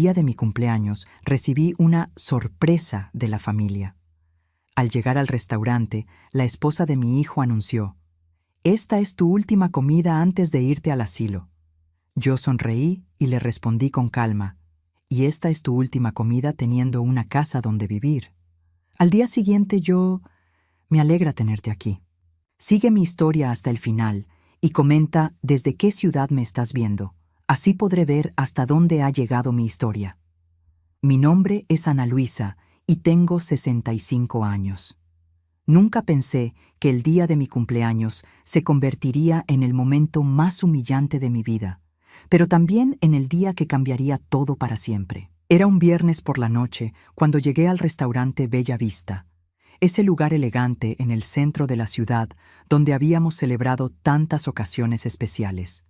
día de mi cumpleaños, recibí una sorpresa de la familia. Al llegar al restaurante, la esposa de mi hijo anunció: «Esta es tu última comida antes de irte al asilo». Yo sonreí y le respondí con calma: «Y esta es tu última comida teniendo una casa donde vivir». Al día siguiente me alegra tenerte aquí. Sigue mi historia hasta el final y comenta desde qué ciudad me estás viendo. Así podré ver hasta dónde ha llegado mi historia. Mi nombre es Ana Luisa y tengo 65 años. Nunca pensé que el día de mi cumpleaños se convertiría en el momento más humillante de mi vida, pero también en el día que cambiaría todo para siempre. Era un viernes por la noche cuando llegué al restaurante Bella Vista, ese lugar elegante en el centro de la ciudad donde habíamos celebrado tantas ocasiones especiales.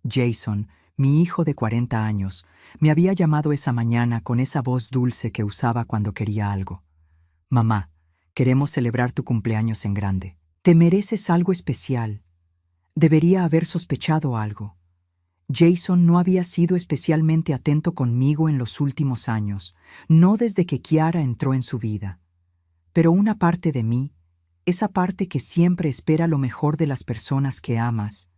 Jason, mi hijo de 40 años, me había llamado esa mañana con esa voz dulce que usaba cuando quería algo. «Mamá, queremos celebrar tu cumpleaños en grande. Te mereces algo especial. Debería haber sospechado algo». Jason no había sido especialmente atento conmigo en los últimos años, no desde que Kiara entró en su vida. Pero una parte de mí, esa parte que siempre espera lo mejor de las personas que amas,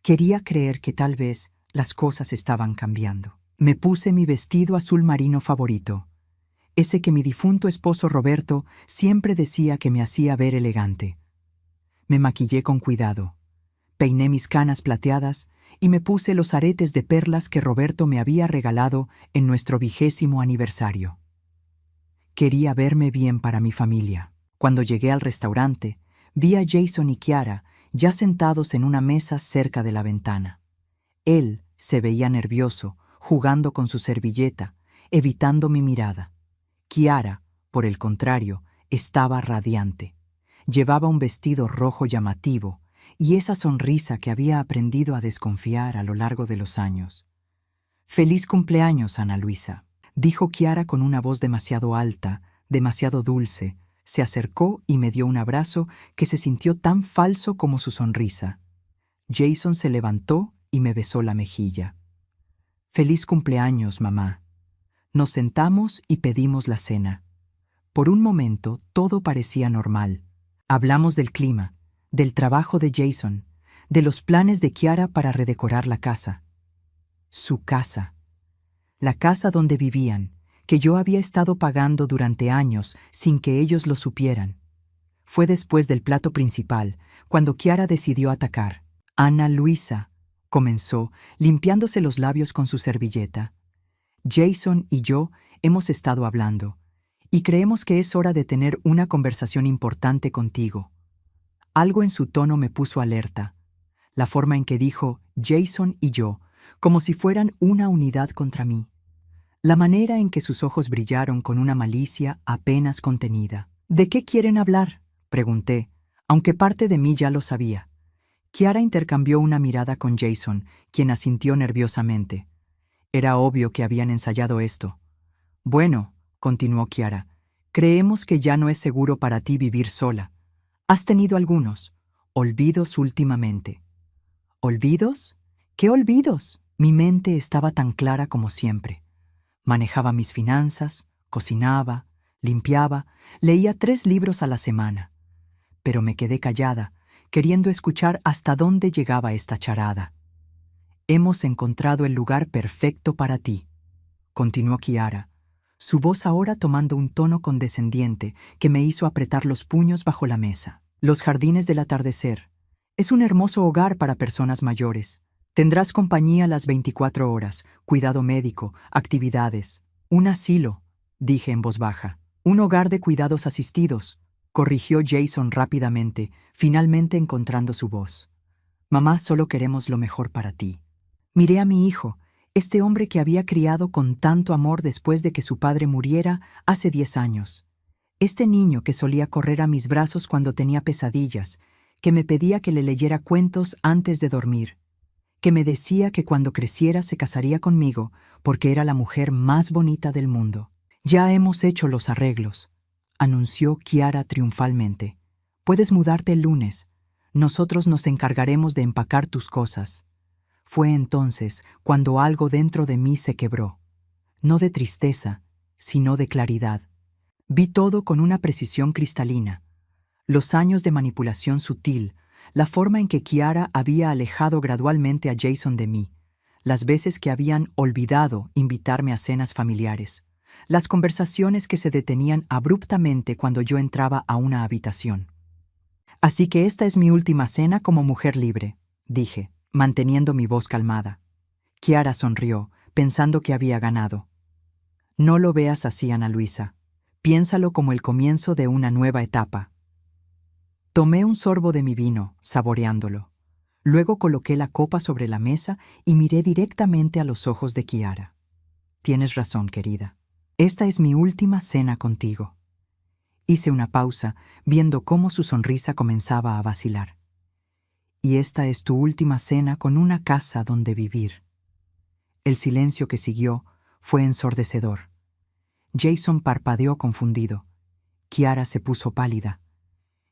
quería creer que tal vez las cosas estaban cambiando. Me puse mi vestido azul marino favorito, ese que mi difunto esposo Roberto siempre decía que me hacía ver elegante. Me maquillé con cuidado, peiné mis canas plateadas y me puse los aretes de perlas que Roberto me había regalado en nuestro 20º aniversario. Quería verme bien para mi familia. Cuando llegué al restaurante, vi a Jason y Kiara ya sentados en una mesa cerca de la ventana. Él se veía nervioso, jugando con su servilleta, evitando mi mirada. Kiara, por el contrario, estaba radiante. Llevaba un vestido rojo llamativo y esa sonrisa que había aprendido a desconfiar a lo largo de los años. «Feliz cumpleaños, Ana Luisa», dijo Kiara con una voz demasiado alta, demasiado dulce. Se acercó y me dio un abrazo que se sintió tan falso como su sonrisa. Jason se levantó y me besó la mejilla. «Feliz cumpleaños, mamá». Nos sentamos y pedimos la cena. Por un momento todo parecía normal. Hablamos del clima, del trabajo de Jason, de los planes de Kiara para redecorar la casa. Su casa. La casa donde vivían, que yo había estado pagando durante años sin que ellos lo supieran. Fue después del plato principal, cuando Kiara decidió atacar. «Ana Luisa», comenzó, limpiándose los labios con su servilleta. «Jason y yo hemos estado hablando, y creemos que es hora de tener una conversación importante contigo». Algo en su tono me puso alerta. La forma en que dijo «Jason y yo», como si fueran una unidad contra mí. La manera en que sus ojos brillaron con una malicia apenas contenida. «¿De qué quieren hablar?», pregunté, aunque parte de mí ya lo sabía. Kiara intercambió una mirada con Jason, quien asintió nerviosamente. Era obvio que habían ensayado esto. «Bueno», continuó Kiara, «creemos que ya no es seguro para ti vivir sola. Has tenido algunos olvidos últimamente». «¿Olvidos? ¿Qué olvidos?». Mi mente estaba tan clara como siempre. Manejaba mis finanzas, cocinaba, limpiaba, leía 3 libros a la semana. Pero me quedé callada, queriendo escuchar hasta dónde llegaba esta charada. «Hemos encontrado el lugar perfecto para ti», continuó Kiara, su voz ahora tomando un tono condescendiente que me hizo apretar los puños bajo la mesa. «Los jardines del atardecer. Es un hermoso hogar para personas mayores. Tendrás compañía las 24 horas, cuidado médico, actividades. Un asilo», dije en voz baja. «Un hogar de cuidados asistidos», corrigió Jason rápidamente, finalmente encontrando su voz. «Mamá, solo queremos lo mejor para ti». Miré a mi hijo, este hombre que había criado con tanto amor después de que su padre muriera hace 10 años. Este niño que solía correr a mis brazos cuando tenía pesadillas, que me pedía que le leyera cuentos antes de dormir, que me decía que cuando creciera se casaría conmigo porque era la mujer más bonita del mundo. «Ya hemos hecho los arreglos», anunció Kiara triunfalmente. «Puedes mudarte el lunes. Nosotros nos encargaremos de empacar tus cosas». Fue entonces cuando algo dentro de mí se quebró. no de tristeza, sino de claridad. Vi todo con una precisión cristalina. Los años de manipulación sutil, la forma en que Kiara había alejado gradualmente a Jason de mí, las veces que habían olvidado invitarme a cenas familiares, las conversaciones que se detenían abruptamente cuando yo entraba a una habitación. Así que esta es mi última cena como mujer libre, dije, manteniendo mi voz calmada. Kiara sonrió, pensando que había ganado. No lo veas así, Ana Luisa. Piénsalo como el comienzo de una nueva etapa. Tomé un sorbo de mi vino, saboreándolo. Luego coloqué la copa sobre la mesa y miré directamente a los ojos de Kiara. Tienes razón, querida. Esta es mi última cena contigo. Hice una pausa, viendo cómo su sonrisa comenzaba a vacilar. Y esta es tu última cena con una casa donde vivir. El silencio que siguió fue ensordecedor. Jason parpadeó confundido. Kiara se puso pálida.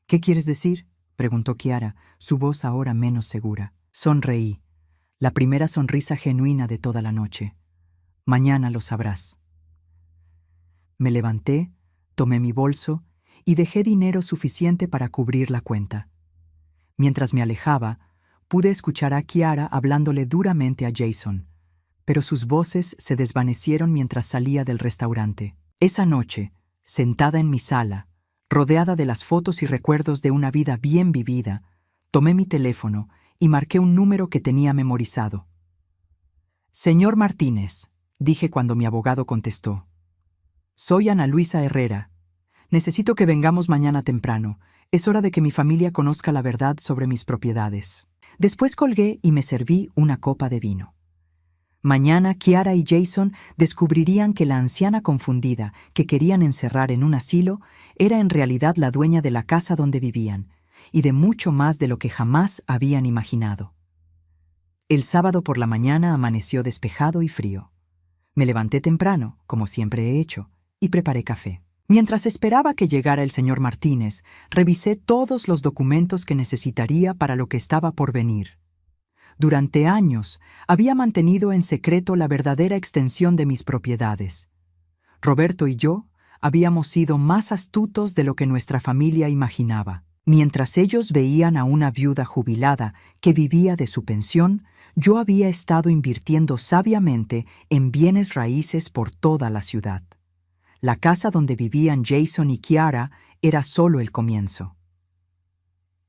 ¿Qué quieres decir?, preguntó Kiara, su voz ahora menos segura. Sonreí, la primera sonrisa genuina de toda la noche. Mañana lo sabrás. Me levanté, tomé mi bolso y dejé dinero suficiente para cubrir la cuenta. Mientras me alejaba, pude escuchar a Kiara hablándole duramente a Jason, pero sus voces se desvanecieron mientras salía del restaurante. Esa noche, sentada en mi sala, rodeada de las fotos y recuerdos de una vida bien vivida, tomé mi teléfono y marqué un número que tenía memorizado. Señor Martínez, dije cuando mi abogado contestó. Soy Ana Luisa Herrera. Necesito que vengamos mañana temprano. Es hora de que mi familia conozca la verdad sobre mis propiedades. Después colgué y me serví una copa de vino. Mañana Kiara y Jason descubrirían que la anciana confundida que querían encerrar en un asilo era en realidad la dueña de la casa donde vivían, y de mucho más de lo que jamás habían imaginado. El sábado por la mañana amaneció despejado y frío. Me levanté temprano, como siempre he hecho, y preparé café. Mientras esperaba que llegara el señor Martínez, revisé todos los documentos que necesitaría para lo que estaba por venir. Durante años había mantenido en secreto la verdadera extensión de mis propiedades. Roberto y yo habíamos sido más astutos de lo que nuestra familia imaginaba. Mientras ellos veían a una viuda jubilada que vivía de su pensión, yo había estado invirtiendo sabiamente en bienes raíces por toda la ciudad. La casa donde vivían Jason y Kiara era solo el comienzo.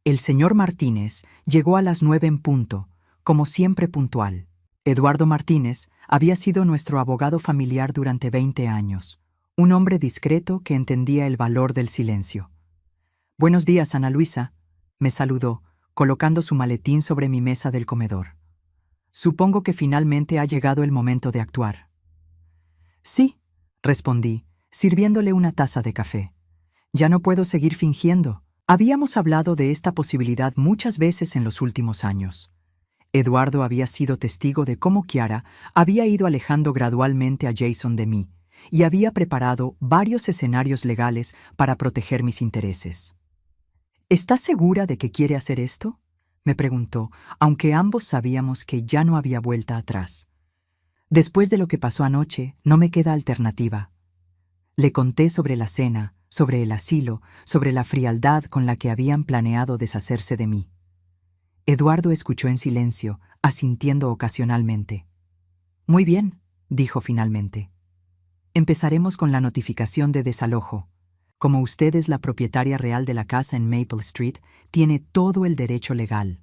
El señor Martínez llegó a las 9 en punto, como siempre puntual. Eduardo Martínez había sido nuestro abogado familiar durante 20 años, un hombre discreto que entendía el valor del silencio. Buenos días, Ana Luisa, me saludó, colocando su maletín sobre mi mesa del comedor. Supongo que finalmente ha llegado el momento de actuar. Sí, respondí, sirviéndole una taza de café. Ya no puedo seguir fingiendo. Habíamos hablado de esta posibilidad muchas veces en los últimos años. Eduardo había sido testigo de cómo Kiara había ido alejando gradualmente a Jason de mí y había preparado varios escenarios legales para proteger mis intereses. ¿Estás segura de que quiere hacer esto?, me preguntó, aunque ambos sabíamos que ya no había vuelta atrás. Después de lo que pasó anoche, no me queda alternativa. Le conté sobre la cena, sobre el asilo, sobre la frialdad con la que habían planeado deshacerse de mí. Eduardo escuchó en silencio, asintiendo ocasionalmente. Muy bien, dijo finalmente. Empezaremos con la notificación de desalojo. Como usted es la propietaria real de la casa en Maple Street, tiene todo el derecho legal.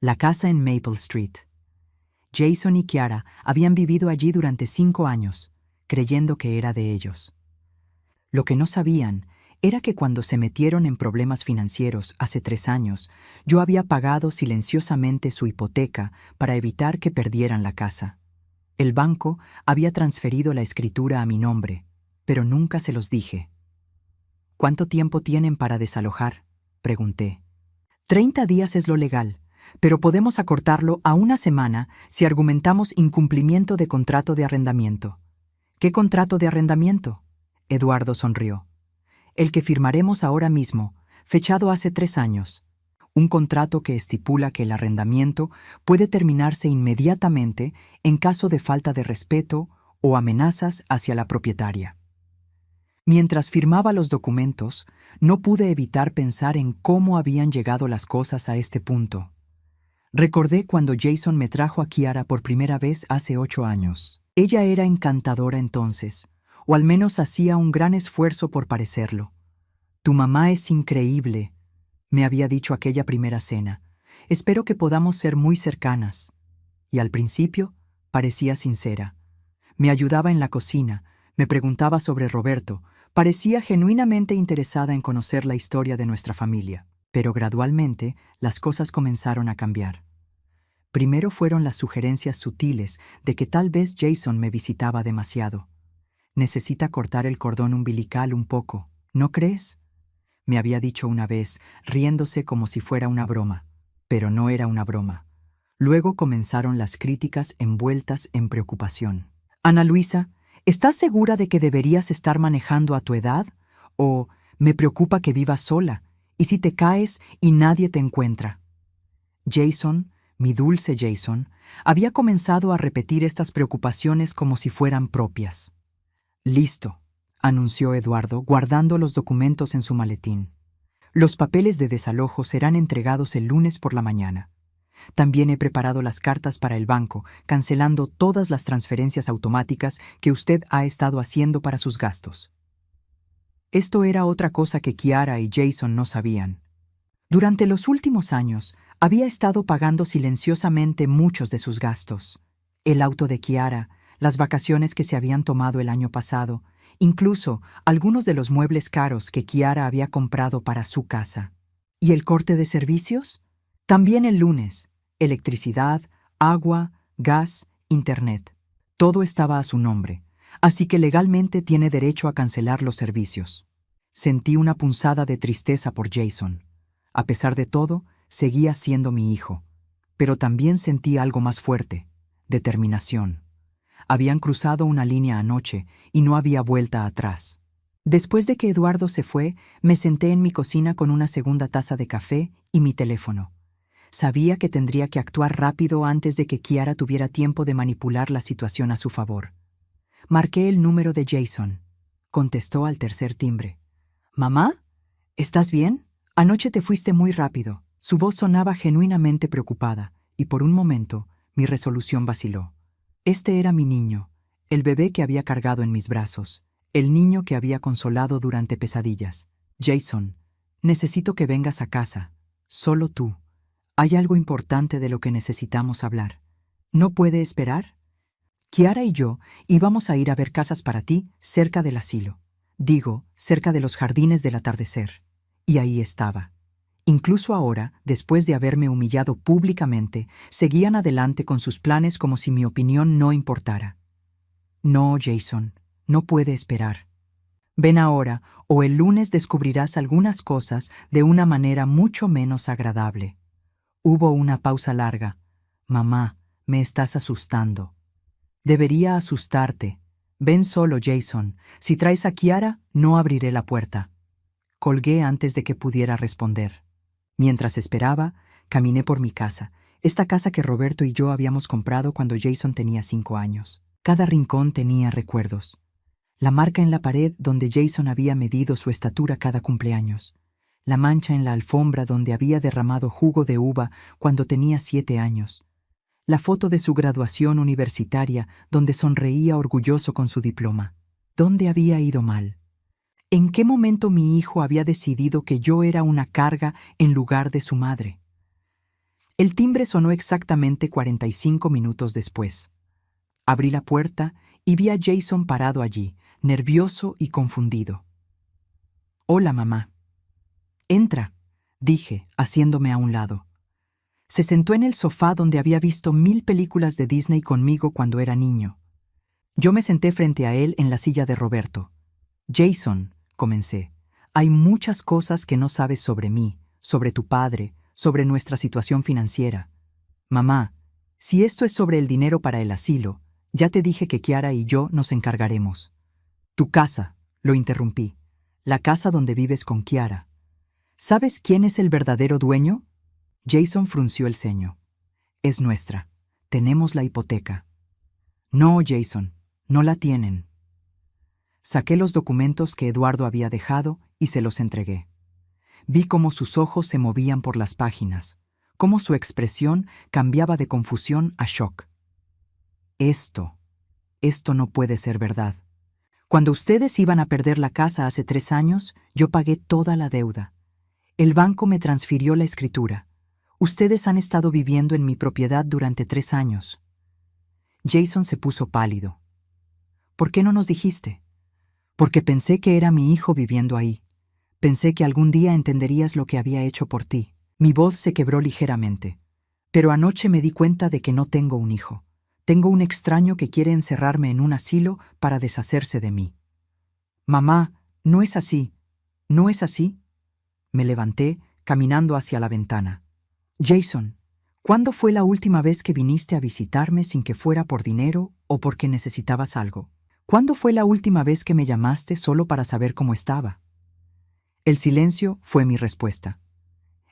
La casa en Maple Street. Jason y Kiara habían vivido allí durante 5 años, creyendo que era de ellos. Lo que no sabían era que cuando se metieron en problemas financieros hace 3 años, yo había pagado silenciosamente su hipoteca para evitar que perdieran la casa. El banco había transferido la escritura a mi nombre, pero nunca se los dije. ¿Cuánto tiempo tienen para desalojar?, pregunté. 30 días es lo legal, pero podemos acortarlo a 1 semana si argumentamos incumplimiento de contrato de arrendamiento. ¿Qué contrato de arrendamiento?, Eduardo sonrió. El que firmaremos ahora mismo, fechado hace 3 años. Un contrato que estipula que el arrendamiento puede terminarse inmediatamente en caso de falta de respeto o amenazas hacia la propietaria. Mientras firmaba los documentos, no pude evitar pensar en cómo habían llegado las cosas a este punto. Recordé cuando Jason me trajo a Kiara por primera vez hace 8 años. Ella era encantadora entonces, o al menos hacía un gran esfuerzo por parecerlo. «Tu mamá es increíble», me había dicho aquella primera cena. «Espero que podamos ser muy cercanas». Y al principio parecía sincera. Me ayudaba en la cocina, me preguntaba sobre Roberto, parecía genuinamente interesada en conocer la historia de nuestra familia. Pero gradualmente las cosas comenzaron a cambiar. Primero fueron las sugerencias sutiles de que tal vez Jason me visitaba demasiado. «Necesita cortar el cordón umbilical un poco, ¿no crees?», me había dicho una vez, riéndose como si fuera una broma. Pero no era una broma. Luego comenzaron las críticas envueltas en preocupación. «Ana Luisa, ¿estás segura de que deberías estar manejando a tu edad? O me preocupa que vivas sola, y si te caes y nadie te encuentra». Jason, mi dulce Jason, había comenzado a repetir estas preocupaciones como si fueran propias. «Listo», anunció Eduardo, guardando los documentos en su maletín. «Los papeles de desalojo serán entregados el lunes por la mañana. También he preparado las cartas para el banco, cancelando todas las transferencias automáticas que usted ha estado haciendo para sus gastos». Esto era otra cosa que Kiara y Jason no sabían. Durante los últimos años, había estado pagando silenciosamente muchos de sus gastos. El auto de Kiara, las vacaciones que se habían tomado el año pasado, incluso algunos de los muebles caros que Kiara había comprado para su casa. ¿Y el corte de servicios? También el lunes. Electricidad, agua, gas, internet. Todo estaba a su nombre, así que legalmente tiene derecho a cancelar los servicios. Sentí una punzada de tristeza por Jason. A pesar de todo, seguía siendo mi hijo. Pero también sentí algo más fuerte: determinación. Habían cruzado una línea anoche y no había vuelta atrás. Después de que Eduardo se fue, me senté en mi cocina con una segunda taza de café y mi teléfono. Sabía que tendría que actuar rápido antes de que Kiara tuviera tiempo de manipular la situación a su favor. Marqué el número de Jason. Contestó al tercer timbre. «¿Mamá? ¿Estás bien? Anoche te fuiste muy rápido». Su voz sonaba genuinamente preocupada, y por un momento mi resolución vaciló. Este era mi niño, el bebé que había cargado en mis brazos, el niño que había consolado durante pesadillas. «Jason, necesito que vengas a casa. Solo tú. Hay algo importante de lo que necesitamos hablar. ¿No puede esperar? Kiara y yo íbamos a ir a ver casas para ti cerca del asilo. Digo, cerca de los jardines del atardecer». Y ahí estaba. Incluso ahora, después de haberme humillado públicamente, seguían adelante con sus planes como si mi opinión no importara. «No, Jason, no puede esperar. Ven ahora, o el lunes descubrirás algunas cosas de una manera mucho menos agradable». Hubo una pausa larga. «Mamá, me estás asustando». «Debería asustarte. Ven solo, Jason. Si traes a Kiara, no abriré la puerta». Colgué antes de que pudiera responder. Mientras esperaba, caminé por mi casa, esta casa que Roberto y yo habíamos comprado cuando Jason tenía 5 años. Cada rincón tenía recuerdos. La marca en la pared donde Jason había medido su estatura cada cumpleaños. La mancha en la alfombra donde había derramado jugo de uva cuando tenía 7 años. La foto de su graduación universitaria donde sonreía orgulloso con su diploma. ¿Dónde había ido mal? ¿En qué momento mi hijo había decidido que yo era una carga en lugar de su madre? El timbre sonó exactamente 45 minutos después. Abrí la puerta y vi a Jason parado allí, nervioso y confundido. «Hola, mamá». «Entra», dije, haciéndome a un lado. Se sentó en el sofá donde había visto 1000 películas de Disney conmigo cuando era niño. Yo me senté frente a él en la silla de Roberto. «Jason», comencé, «hay muchas cosas que no sabes sobre mí, sobre tu padre, sobre nuestra situación financiera. Mamá, si esto es sobre el dinero para el asilo, ya te dije que Kiara y yo nos encargaremos». «Tu casa», lo interrumpí, «la casa donde vives con Kiara. ¿Sabes quién es el verdadero dueño?» Jason frunció el ceño. «Es nuestra. Tenemos la hipoteca». «No, Jason, No la tienen. Saqué los documentos que Eduardo había dejado y se los entregué. Vi cómo sus ojos se movían por las páginas, cómo su expresión cambiaba de confusión a shock. Esto no puede ser verdad. Cuando ustedes iban a perder la casa hace 3 años, yo pagué toda la deuda. El banco me transfirió la escritura. Ustedes han estado viviendo en mi propiedad durante 3 años. Jason se puso pálido. ¿Por qué no nos dijiste? Porque pensé que era mi hijo viviendo ahí. Pensé que algún día entenderías lo que había hecho por ti. Mi voz se quebró ligeramente. Pero anoche me di cuenta de que no tengo un hijo. Tengo un extraño que quiere encerrarme en un asilo para deshacerse de mí. Mamá, no es así. ¿No es así? Me levanté, caminando hacia la ventana. Jason, ¿cuándo fue la última vez que viniste a visitarme sin que fuera por dinero o porque necesitabas algo? ¿Cuándo fue la última vez que me llamaste solo para saber cómo estaba? El silencio fue mi respuesta.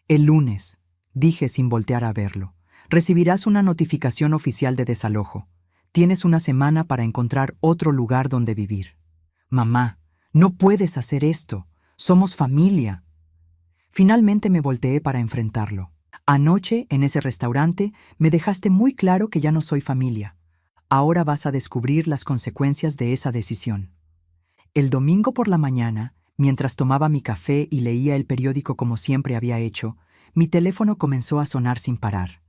El lunes, dije sin voltear a verlo, recibirás una notificación oficial de desalojo. Tienes una semana para encontrar otro lugar donde vivir. Mamá, no puedes hacer esto. Somos familia. Finalmente me volteé para enfrentarlo. Anoche, en ese restaurante, me dejaste muy claro que ya no soy familia. Ahora vas a descubrir las consecuencias de esa decisión. El domingo por la mañana, mientras tomaba mi café y leía el periódico como siempre había hecho, mi teléfono comenzó a sonar sin parar.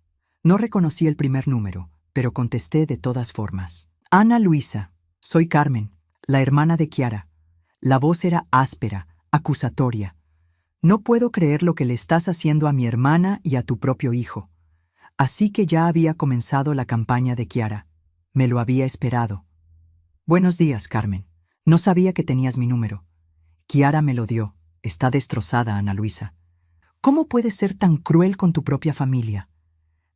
No reconocí el primer número, pero contesté de todas formas. Ana Luisa, soy Carmen, la hermana de Kiara. La voz era áspera, acusatoria. No puedo creer lo que le estás haciendo a mi hermana y a tu propio hijo. Así que ya había comenzado la campaña de Kiara. Me lo había esperado. Buenos días, Carmen. No sabía que tenías mi número. Kiara me lo dio. Está destrozada, Ana Luisa. ¿Cómo puedes ser tan cruel con tu propia familia?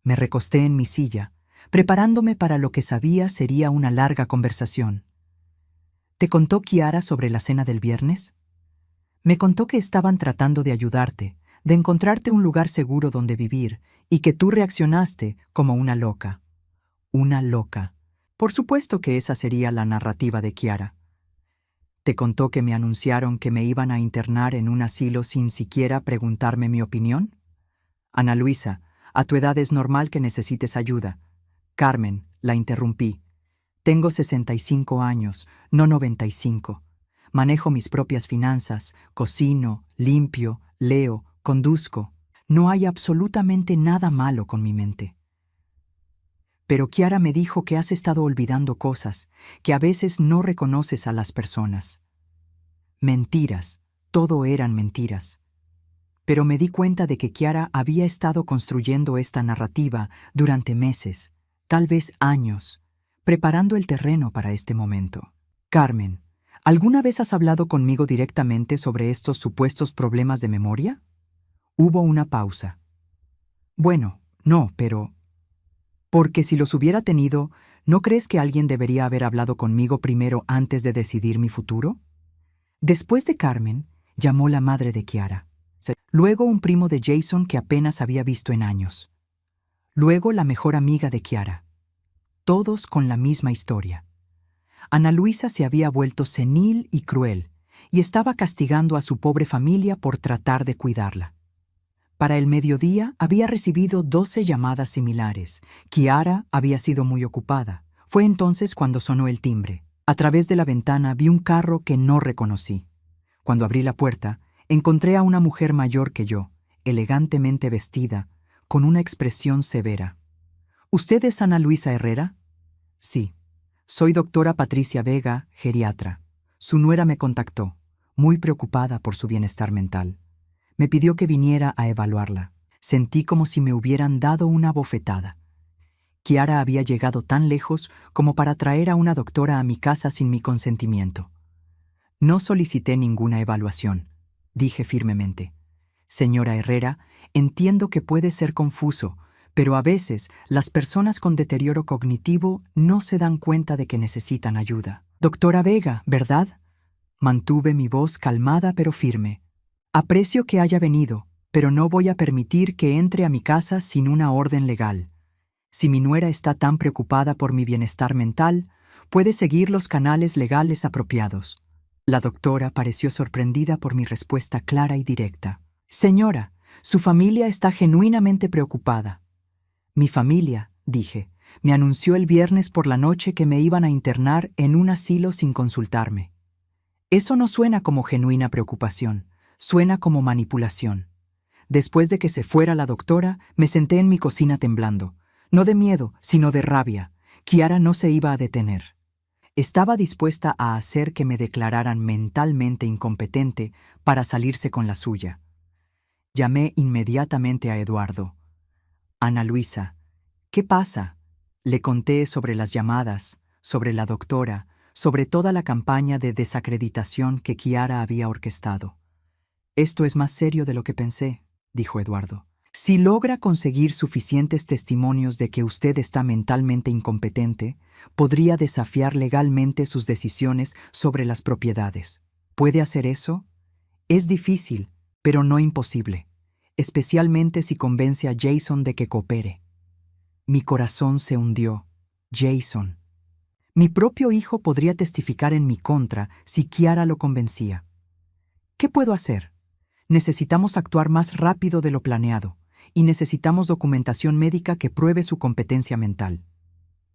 Me recosté en mi silla, preparándome para lo que sabía sería una larga conversación. ¿Te contó Kiara sobre la cena del viernes? Me contó que estaban tratando de ayudarte, de encontrarte un lugar seguro donde vivir, y que tú reaccionaste como una loca. Una loca. Por supuesto que esa sería la narrativa de Kiara. ¿Te contó que me anunciaron que me iban a internar en un asilo sin siquiera preguntarme mi opinión? Ana Luisa, a tu edad es normal que necesites ayuda. Carmen, la interrumpí. Tengo 65 años, no 95. Manejo mis propias finanzas, cocino, limpio, leo, conduzco. No hay absolutamente nada malo con mi mente. Pero Kiara me dijo que has estado olvidando cosas, que a veces no reconoces a las personas. Mentiras, todo eran mentiras. Pero me di cuenta de que Kiara había estado construyendo esta narrativa durante meses, tal vez años, preparando el terreno para este momento. Carmen, ¿alguna vez has hablado conmigo directamente sobre estos supuestos problemas de memoria? Hubo una pausa. Bueno, no, pero... Porque si los hubiera tenido, ¿no crees que alguien debería haber hablado conmigo primero antes de decidir mi futuro? Después de Carmen, llamó la madre de Kiara. Luego un primo de Jason que apenas había visto en años. Luego la mejor amiga de Kiara. Todos con la misma historia. Ana Luisa se había vuelto senil y cruel, y estaba castigando a su pobre familia por tratar de cuidarla. Para el mediodía había recibido 12 llamadas similares. Kiara había sido muy ocupada. Fue entonces cuando sonó el timbre. A través de la ventana vi un carro que no reconocí. Cuando abrí la puerta, encontré a una mujer mayor que yo, elegantemente vestida, con una expresión severa. ¿Usted es Ana Luisa Herrera? Sí. Soy doctora Patricia Vega, geriatra. Su nuera me contactó, muy preocupada por su bienestar mental. Me pidió que viniera a evaluarla. Sentí como si me hubieran dado una bofetada. Kiara había llegado tan lejos como para traer a una doctora a mi casa sin mi consentimiento. No solicité ninguna evaluación, dije firmemente. Señora Herrera, entiendo que puede ser confuso, pero a veces las personas con deterioro cognitivo no se dan cuenta de que necesitan ayuda. Doctora Vega, ¿verdad? Mantuve mi voz calmada pero firme. Aprecio que haya venido, pero no voy a permitir que entre a mi casa sin una orden legal. Si mi nuera está tan preocupada por mi bienestar mental, Puede seguir los canales legales apropiados. La doctora pareció sorprendida por mi respuesta clara y directa. Señora, su familia está genuinamente preocupada. Mi familia, dije, me anunció el viernes por la noche que me iban a internar en un asilo sin consultarme. Eso no suena como genuina preocupación, suena como manipulación. Después de que se fuera la doctora, me senté en mi cocina temblando. No de miedo, sino de rabia. Kiara no se iba a detener. Estaba dispuesta a hacer que me declararan mentalmente incompetente para salirse con la suya. Llamé inmediatamente a Eduardo. Ana Luisa, ¿qué pasa? Le conté sobre las llamadas, sobre la doctora, sobre toda la campaña de desacreditación que Kiara había orquestado. Esto es más serio de lo que pensé, dijo Eduardo. Si logra conseguir suficientes testimonios de que usted está mentalmente incompetente, podría desafiar legalmente sus decisiones sobre las propiedades. ¿Puede hacer eso? Es difícil, pero no imposible, especialmente si convence a Jason de que coopere. Mi corazón se hundió. Jason. Mi propio hijo podría testificar en mi contra si Kiara lo convencía. ¿Qué puedo hacer? Necesitamos actuar más rápido de lo planeado, y necesitamos documentación médica que pruebe su competencia mental.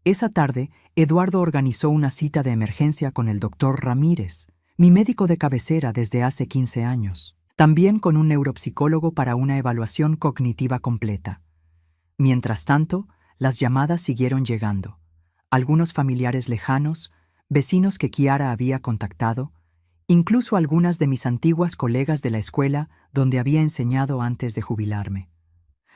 Esa tarde, Eduardo organizó una cita de emergencia con el doctor Ramírez, mi médico de cabecera desde hace 15 años, también con un neuropsicólogo para una evaluación cognitiva completa. Mientras tanto, las llamadas siguieron llegando. Algunos familiares lejanos, vecinos que Kiara había contactado, incluso algunas de mis antiguas colegas de la escuela donde había enseñado antes de jubilarme.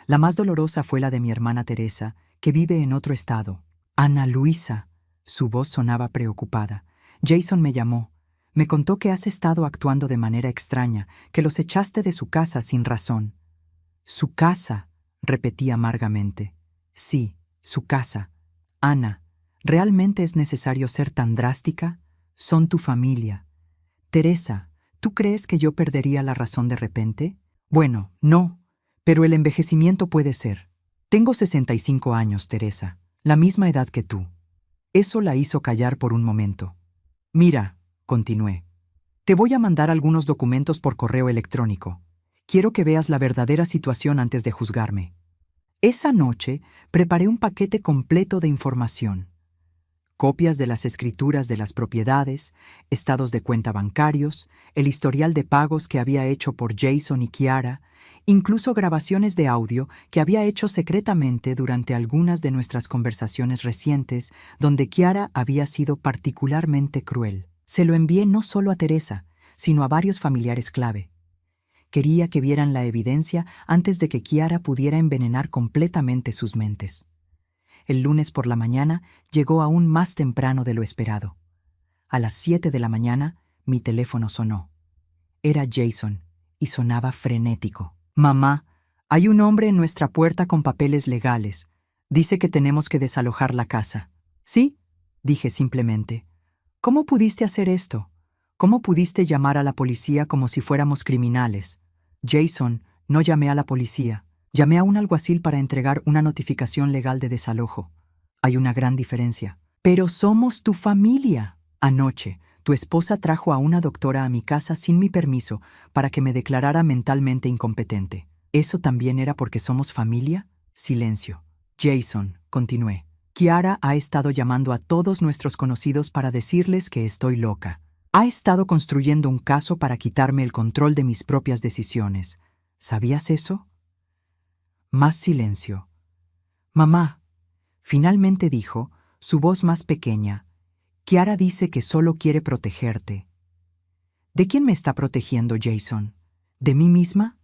La más dolorosa fue la de mi hermana Teresa, que vive en otro estado. Ana Luisa. Su voz sonaba preocupada. Jason me llamó. Me contó que has estado actuando de manera extraña, que los echaste de su casa sin razón. Su casa, repetí amargamente. Sí, su casa. Ana, ¿realmente es necesario ser tan drástica? Son tu familia. Teresa, ¿tú crees que yo perdería la razón de repente? Bueno, no, pero el envejecimiento puede ser. Tengo 65 años, Teresa, la misma edad que tú. Eso la hizo callar por un momento. Mira, continué, te voy a mandar algunos documentos por correo electrónico. Quiero que veas la verdadera situación antes de juzgarme. Esa noche preparé un paquete completo de información. Copias de las escrituras de las propiedades, estados de cuenta bancarios, el historial de pagos que había hecho por Jason y Kiara, incluso grabaciones de audio que había hecho secretamente durante algunas de nuestras conversaciones recientes donde Kiara había sido particularmente cruel. Se lo envié no solo a Teresa, sino a varios familiares clave. Quería que vieran la evidencia antes de que Kiara pudiera envenenar completamente sus mentes. El lunes por la mañana llegó aún más temprano de lo esperado. A las 7 de la mañana, mi teléfono sonó. Era Jason, y sonaba frenético. Mamá, hay un hombre en nuestra puerta con papeles legales. Dice que tenemos que desalojar la casa. ¿Sí? Dije simplemente. ¿Cómo pudiste hacer esto? ¿Cómo pudiste llamar a la policía como si fuéramos criminales? Jason, no llamé a la policía. Llamé a un alguacil para entregar una notificación legal de desalojo. Hay una gran diferencia. Pero somos tu familia. Anoche, tu esposa trajo a una doctora a mi casa sin mi permiso para que me declarara mentalmente incompetente. ¿Eso también era porque somos familia? Silencio. Jason, continué. Kiara ha estado llamando a todos nuestros conocidos para decirles que estoy loca. Ha estado construyendo un caso para quitarme el control de mis propias decisiones. ¿Sabías eso? Más silencio. Mamá, finalmente dijo, su voz más pequeña, Kiara dice que solo quiere protegerte. ¿De quién me está protegiendo, Jason? ¿De mí misma?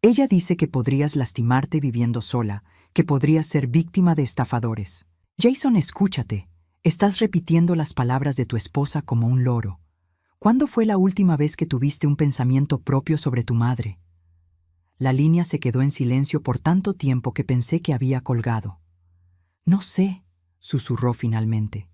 Ella dice que podrías lastimarte viviendo sola, que podrías ser víctima de estafadores. Jason, escúchate. Estás repitiendo las palabras de tu esposa como un loro. ¿Cuándo fue la última vez que tuviste un pensamiento propio sobre tu madre? La línea se quedó en silencio por tanto tiempo que pensé que había colgado. No sé, susurró finalmente.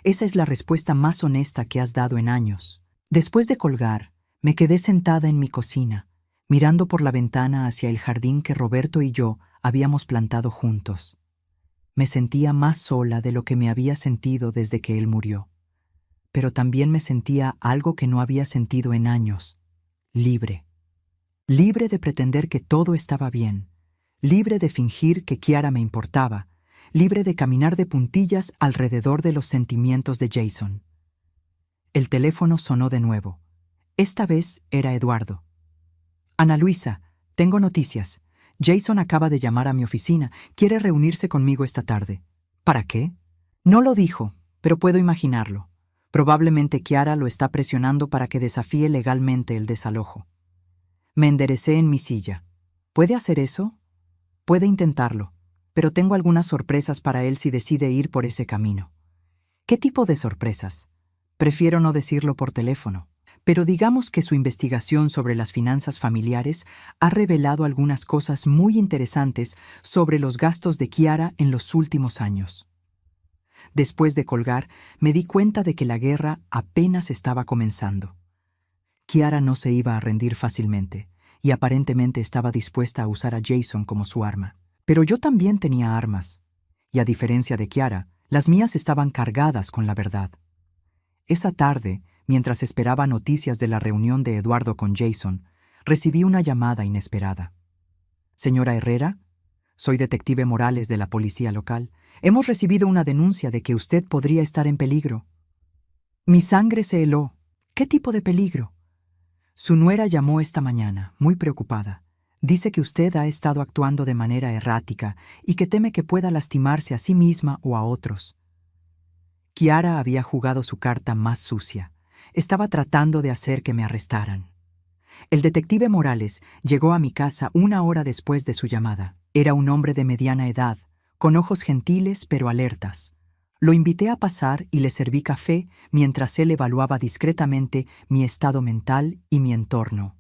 Esa es la respuesta más honesta que has dado en años. Después de colgar, me quedé sentada en mi cocina, mirando por la ventana hacia el jardín que Roberto y yo habíamos plantado juntos. Me sentía más sola de lo que me había sentido desde que él murió. Pero también me sentía algo que no había sentido en años: libre. Libre de pretender que todo estaba bien, libre de fingir que Kiara me importaba, libre de caminar de puntillas alrededor de los sentimientos de Jason. El teléfono sonó de nuevo. Esta vez era Eduardo. Ana Luisa, tengo noticias. Jason acaba de llamar a mi oficina. Quiere reunirse conmigo esta tarde. ¿Para qué? No lo dijo, pero puedo imaginarlo. Probablemente Kiara lo está presionando para que desafíe legalmente el desalojo. Me enderecé en mi silla. ¿Puede hacer eso? Puede intentarlo, pero tengo algunas sorpresas para él si decide ir por ese camino. ¿Qué tipo de sorpresas? Prefiero no decirlo por teléfono, pero digamos que su investigación sobre las finanzas familiares ha revelado algunas cosas muy interesantes sobre los gastos de Kiara en los últimos años. Después de colgar, me di cuenta de que la guerra apenas estaba comenzando. Kiara no se iba a rendir fácilmente, y aparentemente estaba dispuesta a usar a Jason como su arma. Pero yo también tenía armas, y a diferencia de Kiara, las mías estaban cargadas con la verdad. Esa tarde, mientras esperaba noticias de la reunión de Eduardo con Jason, recibí una llamada inesperada. «Señora Herrera, soy detective Morales de la policía local. Hemos recibido una denuncia de que usted podría estar en peligro». Mi sangre se heló. ¿Qué tipo de peligro? Su nuera llamó esta mañana, muy preocupada. Dice que usted ha estado actuando de manera errática y que teme que pueda lastimarse a sí misma o a otros. Kiara había jugado su carta más sucia. Estaba tratando de hacer que me arrestaran. El detective Morales llegó a mi casa 1 hora después de su llamada. Era un hombre de mediana edad, con ojos gentiles pero alertas. Lo invité a pasar y le serví café mientras él evaluaba discretamente mi estado mental y mi entorno.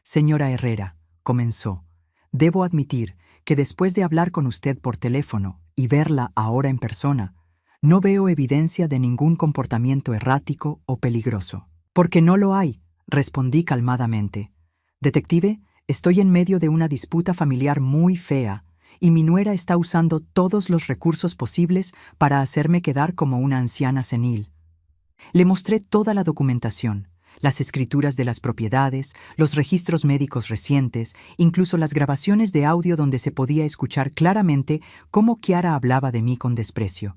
«Señora Herrera», comenzó, «debo admitir que después de hablar con usted por teléfono y verla ahora en persona, no veo evidencia de ningún comportamiento errático o peligroso». «Porque no lo hay», respondí calmadamente. «Detective, estoy en medio de una disputa familiar muy fea y mi nuera está usando todos los recursos posibles para hacerme quedar como una anciana senil». Le mostré toda la documentación, las escrituras de las propiedades, los registros médicos recientes, incluso las grabaciones de audio donde se podía escuchar claramente cómo Kiara hablaba de mí con desprecio.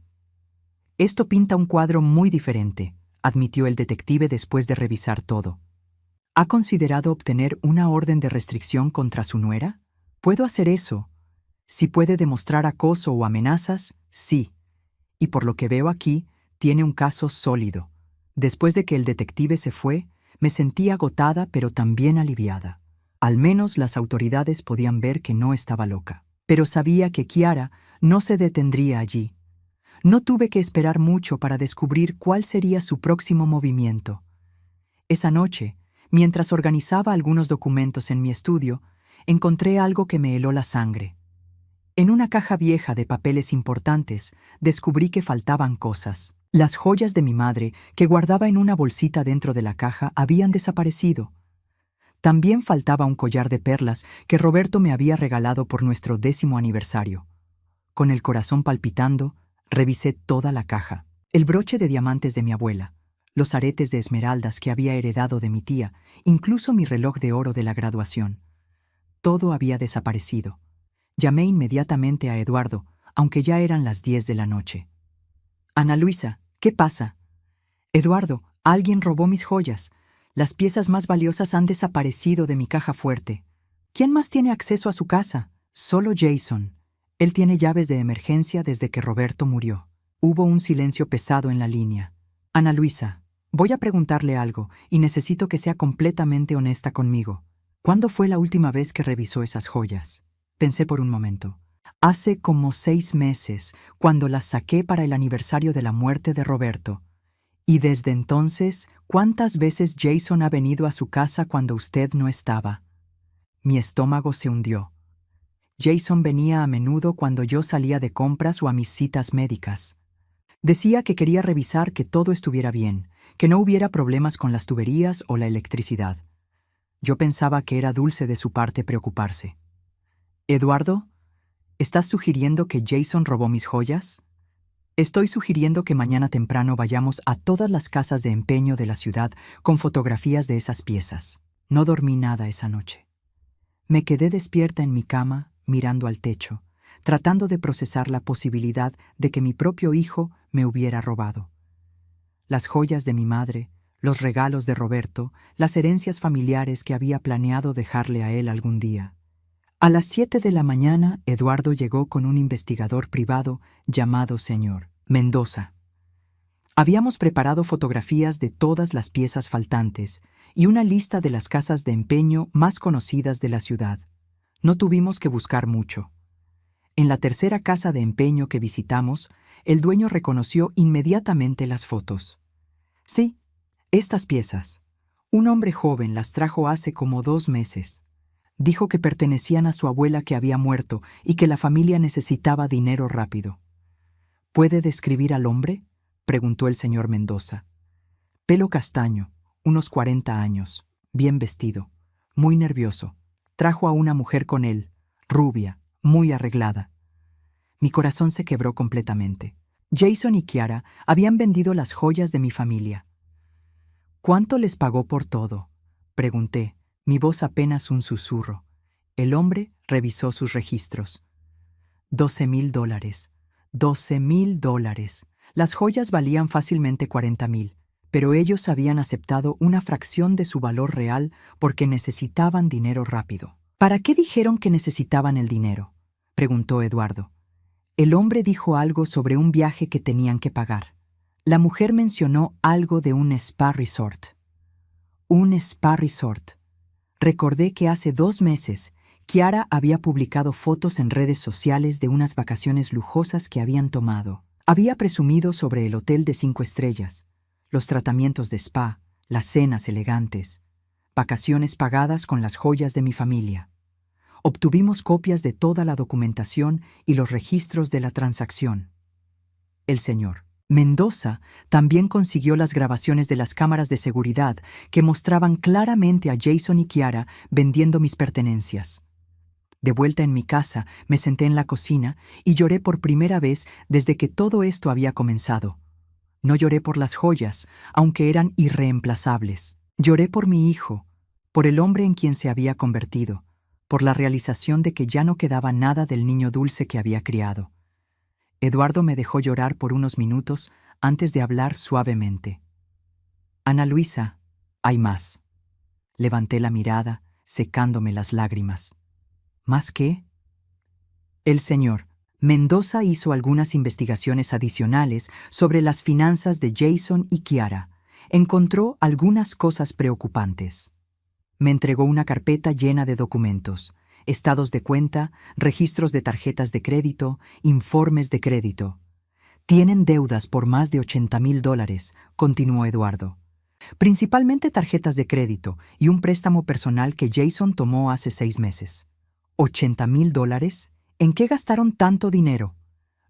«Esto pinta un cuadro muy diferente», admitió el detective después de revisar todo. «¿Ha considerado obtener una orden de restricción contra su nuera? Puedo hacer eso. Si puede demostrar acoso o amenazas, sí. Y por lo que veo aquí, tiene un caso sólido». Después de que el detective se fue, me sentí agotada pero también aliviada. Al menos las autoridades podían ver que no estaba loca. Pero sabía que Kiara no se detendría allí. No tuve que esperar mucho para descubrir cuál sería su próximo movimiento. Esa noche, mientras organizaba algunos documentos en mi estudio, encontré algo que me heló la sangre. En una caja vieja de papeles importantes, descubrí que faltaban cosas. Las joyas de mi madre, que guardaba en una bolsita dentro de la caja, habían desaparecido. También faltaba un collar de perlas que Roberto me había regalado por nuestro 10º aniversario. Con el corazón palpitando, revisé toda la caja. El broche de diamantes de mi abuela, los aretes de esmeraldas que había heredado de mi tía, incluso mi reloj de oro de la graduación. Todo había desaparecido. Llamé inmediatamente a Eduardo, aunque ya eran las 10 de la noche. «Ana Luisa, ¿qué pasa?» «Eduardo, alguien robó mis joyas. Las piezas más valiosas han desaparecido de mi caja fuerte». «¿Quién más tiene acceso a su casa?» «Solo Jason. Él tiene llaves de emergencia desde que Roberto murió». Hubo un silencio pesado en la línea. «Ana Luisa, voy a preguntarle algo y necesito que sea completamente honesta conmigo. ¿Cuándo fue la última vez que revisó esas joyas?» Pensé por un momento. «Hace como 6 meses, cuando las saqué para el aniversario de la muerte de Roberto. Y desde entonces, ¿cuántas veces Jason ha venido a su casa cuando usted no estaba?» Mi estómago se hundió. Jason venía a menudo cuando yo salía de compras o a mis citas médicas. Decía que quería revisar que todo estuviera bien, que no hubiera problemas con las tuberías o la electricidad. Yo pensaba que era dulce de su parte preocuparse. «Eduardo, ¿Estás sugiriendo que Jason robó mis joyas? Estoy sugiriendo que mañana temprano vayamos a todas las casas de empeño de la ciudad con fotografías de esas piezas. No dormí nada esa noche. Me quedé despierta en mi cama, mirando al techo, tratando de procesar la posibilidad de que mi propio hijo me hubiera robado. Las joyas de mi madre, los regalos de Roberto, las herencias familiares que había planeado dejarle a él algún día. A las 7 de la mañana, Eduardo llegó con un investigador privado llamado señor Mendoza. Habíamos preparado fotografías de todas las piezas faltantes y una lista de las casas de empeño más conocidas de la ciudad. No tuvimos que buscar mucho. En la tercera casa de empeño que visitamos, el dueño reconoció inmediatamente las fotos. Sí, estas piezas. Un hombre joven las trajo hace como 2 meses. Dijo que pertenecían a su abuela que había muerto y que la familia necesitaba dinero rápido. ¿Puede describir al hombre?, preguntó el señor Mendoza. Pelo castaño, unos 40 años, bien vestido, muy nervioso. Trajo a una mujer con él, rubia, muy arreglada. Mi corazón se quebró completamente. Jason y Kiara habían vendido las joyas de mi familia. ¿Cuánto les pagó por todo?, pregunté, mi voz apenas un susurro. El hombre revisó sus registros. $12,000. $12,000. Las joyas valían fácilmente 40,000, pero ellos habían aceptado una fracción de su valor real porque necesitaban dinero rápido. ¿Para qué dijeron que necesitaban el dinero?, preguntó Eduardo. El hombre dijo algo sobre un viaje que tenían que pagar. La mujer mencionó algo de un spa resort. Un spa resort. Recordé que hace 2 meses, Kiara había publicado fotos en redes sociales de unas vacaciones lujosas que habían tomado. Había presumido sobre el hotel de 5 estrellas, los tratamientos de spa, las cenas elegantes, vacaciones pagadas con las joyas de mi familia. Obtuvimos copias de toda la documentación y los registros de la transacción. El señor Mendoza también consiguió las grabaciones de las cámaras de seguridad que mostraban claramente a Jason y Kiara vendiendo mis pertenencias. De vuelta en mi casa, me senté en la cocina y lloré por primera vez desde que todo esto había comenzado. No lloré por las joyas, aunque eran irreemplazables. Lloré por mi hijo, por el hombre en quien se había convertido, por la realización de que ya no quedaba nada del niño dulce que había criado. Eduardo me dejó llorar por unos minutos antes de hablar suavemente. Ana Luisa, hay más. Levanté la mirada, secándome las lágrimas. ¿Más qué? El señor Mendoza hizo algunas investigaciones adicionales sobre las finanzas de Jason y Kiara. Encontró algunas cosas preocupantes. Me entregó una carpeta llena de documentos, estados de cuenta, registros de tarjetas de crédito, informes de crédito. Tienen deudas por más de $80,000, continuó Eduardo. Principalmente tarjetas de crédito y un préstamo personal que Jason tomó hace 6 meses. $80,000. ¿En qué gastaron tanto dinero?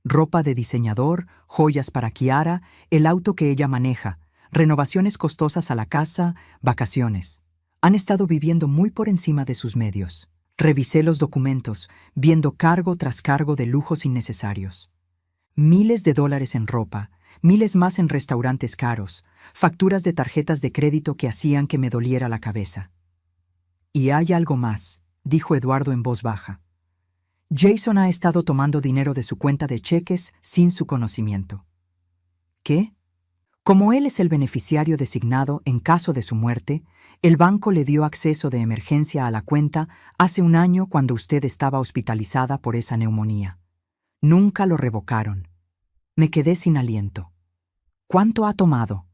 Ropa de diseñador, joyas para Kiara, el auto que ella maneja, renovaciones costosas a la casa, vacaciones. Han estado viviendo muy por encima de sus medios. Revisé los documentos, viendo cargo tras cargo de lujos innecesarios. Miles de dólares en ropa, miles más en restaurantes caros, facturas de tarjetas de crédito que hacían que me doliera la cabeza. Y hay algo más, dijo Eduardo en voz baja. Jason ha estado tomando dinero de su cuenta de cheques sin su conocimiento. ¿Qué? Como él es el beneficiario designado en caso de su muerte, el banco le dio acceso de emergencia a la cuenta hace 1 año cuando usted estaba hospitalizada por esa neumonía. Nunca lo revocaron. Me quedé sin aliento. ¿Cuánto ha tomado?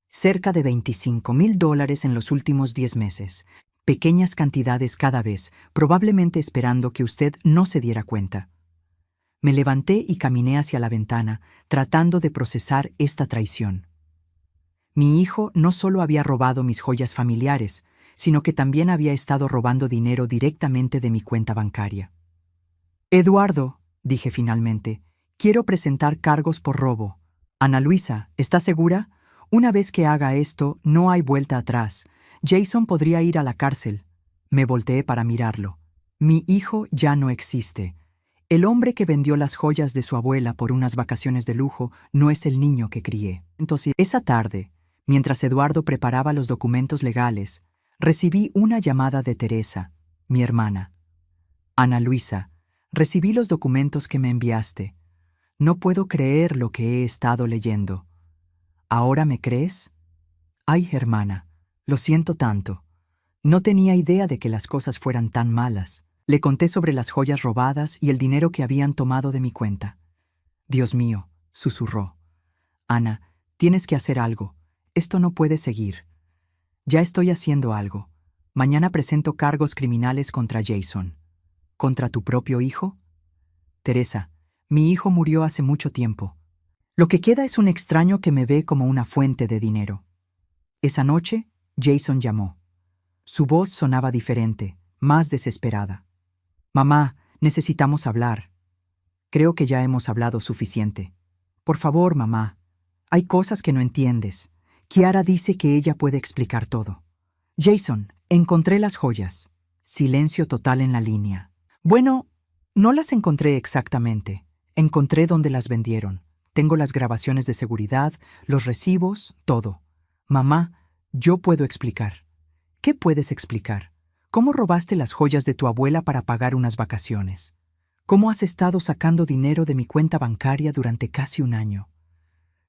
Cerca de $25,000 en los últimos 10 meses. Pequeñas cantidades cada vez, probablemente esperando que usted no se diera cuenta. Me levanté y caminé hacia la ventana, tratando de procesar esta traición. Mi hijo no solo había robado mis joyas familiares, sino que también había estado robando dinero directamente de mi cuenta bancaria. Eduardo, dije finalmente, quiero presentar cargos por robo. Ana Luisa, ¿está segura? Una vez que haga esto, no hay vuelta atrás. Jason podría ir a la cárcel. Me volteé para mirarlo. Mi hijo ya no existe. El hombre que vendió las joyas de su abuela por unas vacaciones de lujo no es el niño que crié. Entonces, esa tarde, mientras Eduardo preparaba los documentos legales, recibí una llamada de Teresa, mi hermana. Ana Luisa, recibí los documentos que me enviaste. No puedo creer lo que he estado leyendo. ¿Ahora me crees? Ay, hermana, lo siento tanto. No tenía idea de que las cosas fueran tan malas. Le conté sobre las joyas robadas y el dinero que habían tomado de mi cuenta. Dios mío, susurró. Ana, tienes que hacer algo. Esto no puede seguir. Ya estoy haciendo algo. Mañana presento cargos criminales contra Jason. ¿Contra tu propio hijo? Teresa, mi hijo murió hace mucho tiempo. Lo que queda es un extraño que me ve como una fuente de dinero. Esa noche, Jason llamó. Su voz sonaba diferente, más desesperada. Mamá, necesitamos hablar. Creo que ya hemos hablado suficiente. Por favor, mamá. Hay cosas que no entiendes. Kiara dice que ella puede explicar todo. Jason, encontré las joyas. Silencio total en la línea. Bueno, no las encontré exactamente. Encontré dónde las vendieron. Tengo las grabaciones de seguridad, los recibos, todo. Mamá, yo puedo explicar. ¿Qué puedes explicar? ¿Cómo robaste las joyas de tu abuela para pagar unas vacaciones? ¿Cómo has estado sacando dinero de mi cuenta bancaria durante casi un año?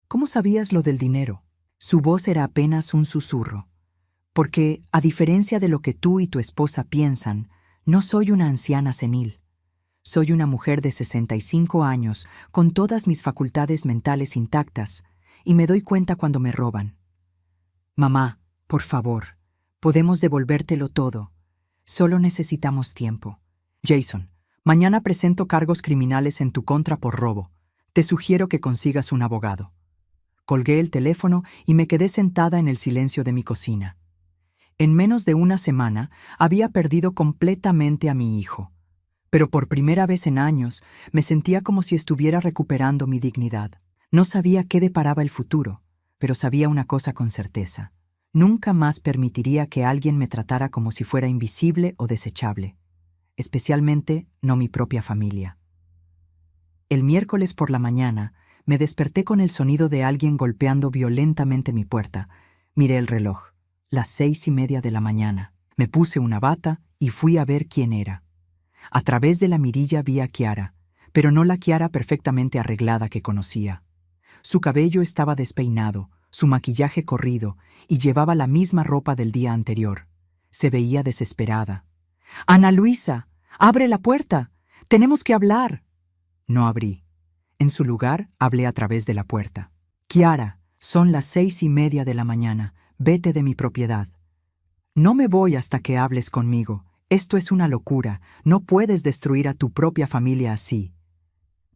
¿Cómo sabías lo del dinero? Su voz era apenas un susurro. Porque, a diferencia de lo que tú y tu esposa piensan, no soy una anciana senil. Soy una mujer de 65 años, con todas mis facultades mentales intactas, y me doy cuenta cuando me roban. Mamá, por favor, podemos devolvértelo todo. Solo necesitamos tiempo. Jason, mañana presento cargos criminales en tu contra por robo. Te sugiero que consigas un abogado. Colgué el teléfono y me quedé sentada en el silencio de mi cocina. En menos de una semana había perdido completamente a mi hijo. Pero por primera vez en años me sentía como si estuviera recuperando mi dignidad. No sabía qué deparaba el futuro, pero sabía una cosa con certeza. Nunca más permitiría que alguien me tratara como si fuera invisible o desechable, especialmente no mi propia familia. El miércoles por la mañana me desperté con el sonido de alguien golpeando violentamente mi puerta. Miré el reloj, las 6:30 de la mañana. Me puse una bata y fui a ver quién era. A través de la mirilla vi a Kiara, pero no la Kiara perfectamente arreglada que conocía. Su cabello estaba despeinado, su maquillaje corrido, y llevaba la misma ropa del día anterior. Se veía desesperada. «Ana Luisa, abre la puerta. Tenemos que hablar». No abrí. En su lugar, hablé a través de la puerta. «Kiara, son las 6:30 de la mañana. Vete de mi propiedad». «No me voy hasta que hables conmigo. Esto es una locura. No puedes destruir a tu propia familia así».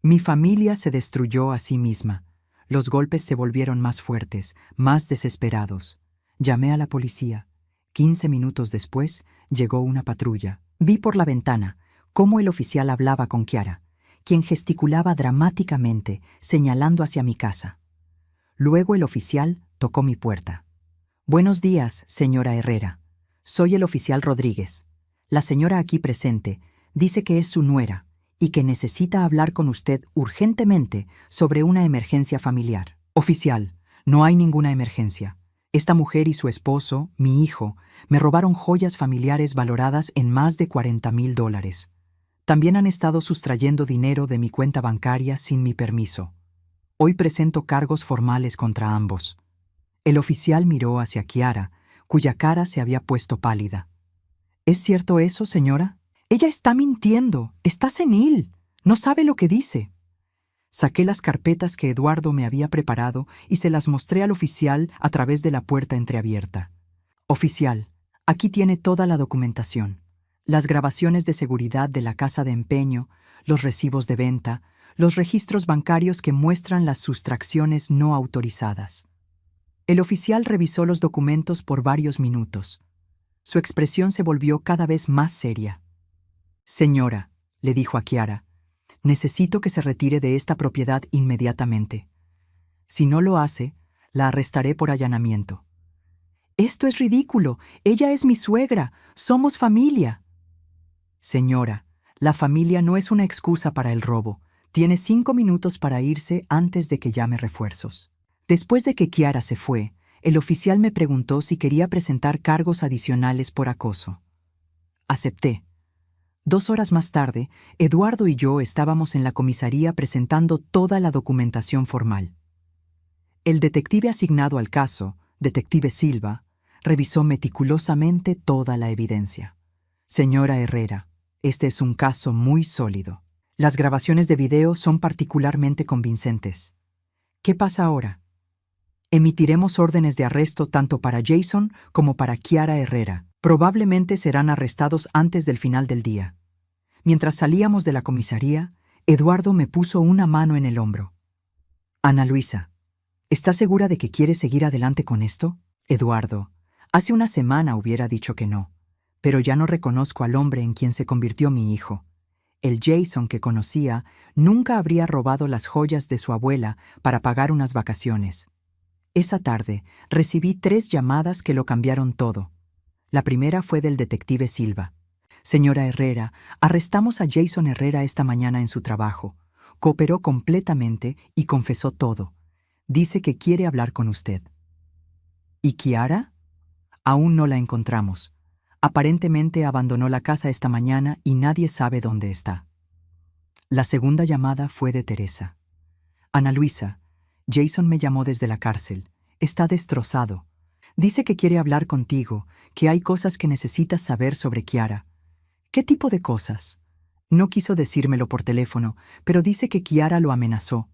Mi familia se destruyó a sí misma. Los golpes se volvieron más fuertes, más desesperados. Llamé a la policía. 15 minutos después, llegó una patrulla. Vi por la ventana cómo el oficial hablaba con Kiara, quien gesticulaba dramáticamente, señalando hacia mi casa. Luego el oficial tocó mi puerta. «Buenos días, señora Herrera. Soy el oficial Rodríguez. La señora aquí presente dice que es su nuera y que necesita hablar con usted urgentemente sobre una emergencia familiar». «Oficial, no hay ninguna emergencia. Esta mujer y su esposo, mi hijo, me robaron joyas familiares valoradas en más de $40,000. También han estado sustrayendo dinero de mi cuenta bancaria sin mi permiso. Hoy presento cargos formales contra ambos». El oficial miró hacia Kiara, cuya cara se había puesto pálida. «¿Es cierto eso, señora? Ella está mintiendo, está senil, no sabe lo que dice». Saqué las carpetas que Eduardo me había preparado y se las mostré al oficial a través de la puerta entreabierta. «Oficial, aquí tiene toda la documentación. Las grabaciones de seguridad de la casa de empeño, los recibos de venta, los registros bancarios que muestran las sustracciones no autorizadas». El oficial revisó los documentos por varios minutos. Su expresión se volvió cada vez más seria. «Señora», le dijo a Kiara, «necesito que se retire de esta propiedad inmediatamente. Si no lo hace, la arrestaré por allanamiento». «Esto es ridículo. Ella es mi suegra. Somos familia». «Señora, La familia no es una excusa para el robo. Tiene 5 minutos para irse antes de que llame refuerzos. Después de que Kiara se fue, el oficial me preguntó si quería presentar cargos adicionales por acoso. Acepté. 2 horas más tarde, Eduardo y yo estábamos en la comisaría presentando toda la documentación formal. El detective asignado al caso, detective Silva, revisó meticulosamente toda la evidencia. Señora Herrera, este es un caso muy sólido. Las grabaciones de video son particularmente convincentes. ¿Qué pasa ahora? Emitiremos órdenes de arresto tanto para Jason como para Kiara Herrera. Probablemente serán arrestados antes del final del día. Mientras salíamos de la comisaría, Eduardo me puso una mano en el hombro. Ana Luisa, ¿estás segura de que quieres seguir adelante con esto? Eduardo, hace una semana hubiera dicho que no, pero ya no reconozco al hombre en quien se convirtió mi hijo. El Jason que conocía nunca habría robado las joyas de su abuela para pagar unas vacaciones. Esa tarde recibí 3 llamadas que lo cambiaron todo. La primera fue del detective Silva. Señora Herrera, arrestamos a Jason Herrera esta mañana en su trabajo. Cooperó completamente y confesó todo. Dice que quiere hablar con usted. ¿Y Kiara? Aún no la encontramos. Aparentemente abandonó la casa esta mañana y nadie sabe dónde está. La segunda llamada fue de Teresa. Ana Luisa, Jason me llamó desde la cárcel. Está destrozado. Dice que quiere hablar contigo, que hay cosas que necesitas saber sobre Kiara. ¿Qué tipo de cosas? No quiso decírmelo por teléfono, pero dice que Kiara lo amenazó,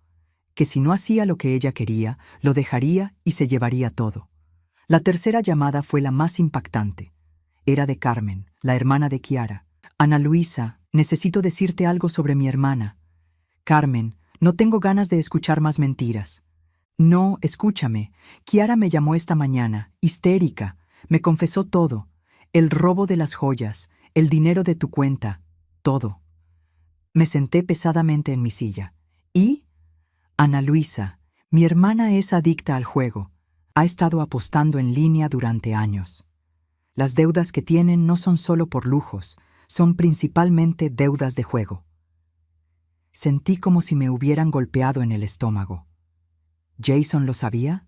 que si no hacía lo que ella quería, lo dejaría y se llevaría todo. La tercera llamada fue la más impactante. Era de Carmen, la hermana de Kiara. Ana Luisa, necesito decirte algo sobre mi hermana. Carmen, no tengo ganas de escuchar más mentiras. No, escúchame. Kiara me llamó esta mañana, histérica. Me confesó todo. El robo de las joyas, el dinero de tu cuenta, todo. Me senté pesadamente en mi silla. ¿Y? Ana Luisa, mi hermana es adicta al juego. Ha estado apostando en línea durante años. Las deudas que tienen no son solo por lujos, son principalmente deudas de juego. Sentí como si me hubieran golpeado en el estómago. ¿Jason lo sabía?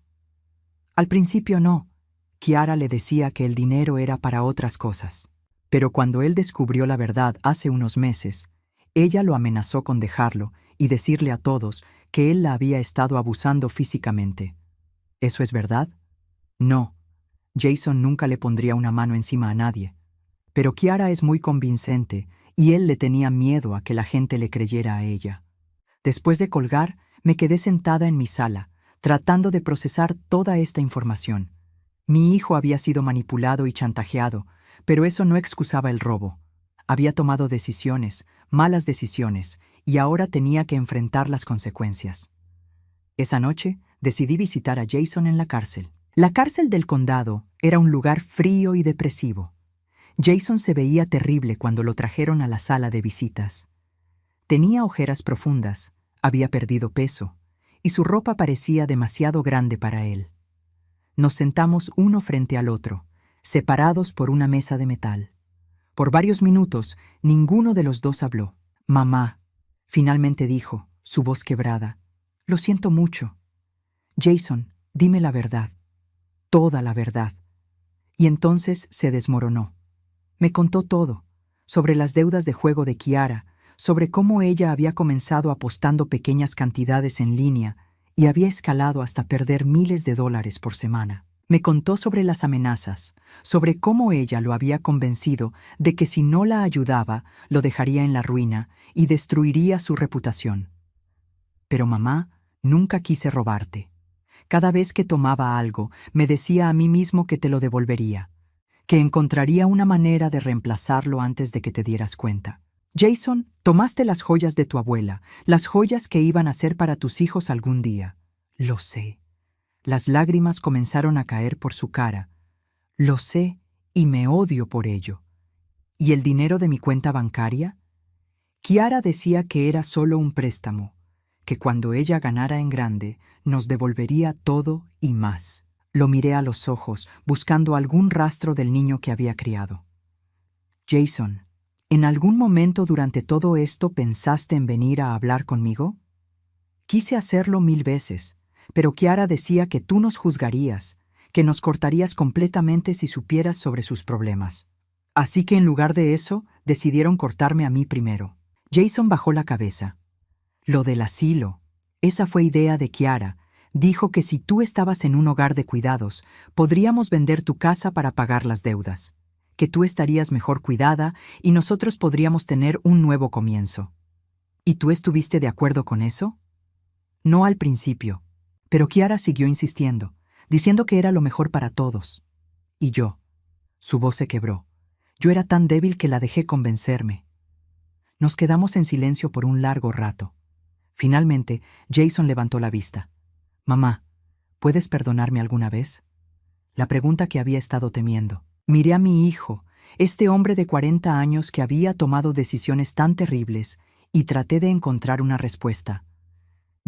Al principio no. Kiara le decía que el dinero era para otras cosas. Pero cuando él descubrió la verdad hace unos meses, ella lo amenazó con dejarlo y decirle a todos que él la había estado abusando físicamente. ¿Eso es verdad? No. Jason nunca le pondría una mano encima a nadie. Pero Kiara es muy convincente y él le tenía miedo a que la gente le creyera a ella. Después de colgar, me quedé sentada en mi sala, tratando de procesar toda esta información. Mi hijo había sido manipulado y chantajeado, pero eso no excusaba el robo. Había tomado decisiones, malas decisiones, y ahora tenía que enfrentar las consecuencias. Esa noche decidí visitar a Jason en la cárcel. La cárcel del condado era un lugar frío y depresivo. Jason se veía terrible cuando lo trajeron a la sala de visitas. Tenía ojeras profundas, había perdido peso, y su ropa parecía demasiado grande para él. Nos sentamos uno frente al otro, separados por una mesa de metal. Por varios minutos, ninguno de los dos habló. «Mamá», finalmente dijo, su voz quebrada, «lo siento mucho. Jason, dime la verdad, toda la verdad». Y entonces se desmoronó. Me contó todo, sobre las deudas de juego de Kiara, sobre cómo ella había comenzado apostando pequeñas cantidades en línea y había escalado hasta perder miles de dólares por semana. Me contó sobre las amenazas, sobre cómo ella lo había convencido de que si no la ayudaba, lo dejaría en la ruina y destruiría su reputación. Pero mamá, nunca quise robarte. Cada vez que tomaba algo, me decía a mí mismo que te lo devolvería, que encontraría una manera de reemplazarlo antes de que te dieras cuenta. Jason, tomaste las joyas de tu abuela, las joyas que iban a ser para tus hijos algún día. Lo sé. Las lágrimas comenzaron a caer por su cara. Lo sé y me odio por ello. ¿Y el dinero de mi cuenta bancaria? Kiara decía que era solo un préstamo, que cuando ella ganara en grande, nos devolvería todo y más. Lo miré a los ojos, buscando algún rastro del niño que había criado. Jason, ¿En algún momento durante todo esto pensaste en venir a hablar conmigo? Quise hacerlo 1000 veces, pero Kiara decía que tú nos juzgarías, que nos cortarías completamente si supieras sobre sus problemas. Así que en lugar de eso, decidieron cortarme a mí primero. Jason bajó la cabeza. Lo del asilo. Esa fue idea de Kiara. Dijo que si tú estabas en un hogar de cuidados, podríamos vender tu casa para pagar las deudas, que tú estarías mejor cuidada y nosotros podríamos tener un nuevo comienzo. ¿Y tú estuviste de acuerdo con eso? No al principio, pero Kiara siguió insistiendo, diciendo que era lo mejor para todos. Y yo. Su voz se quebró. Yo era tan débil que la dejé convencerme. Nos quedamos en silencio por un largo rato. Finalmente, Jason levantó la vista. «Mamá, ¿puedes perdonarme alguna vez?» La pregunta que había estado temiendo. Miré a mi hijo, este hombre de 40 años que había tomado decisiones tan terribles, y traté de encontrar una respuesta.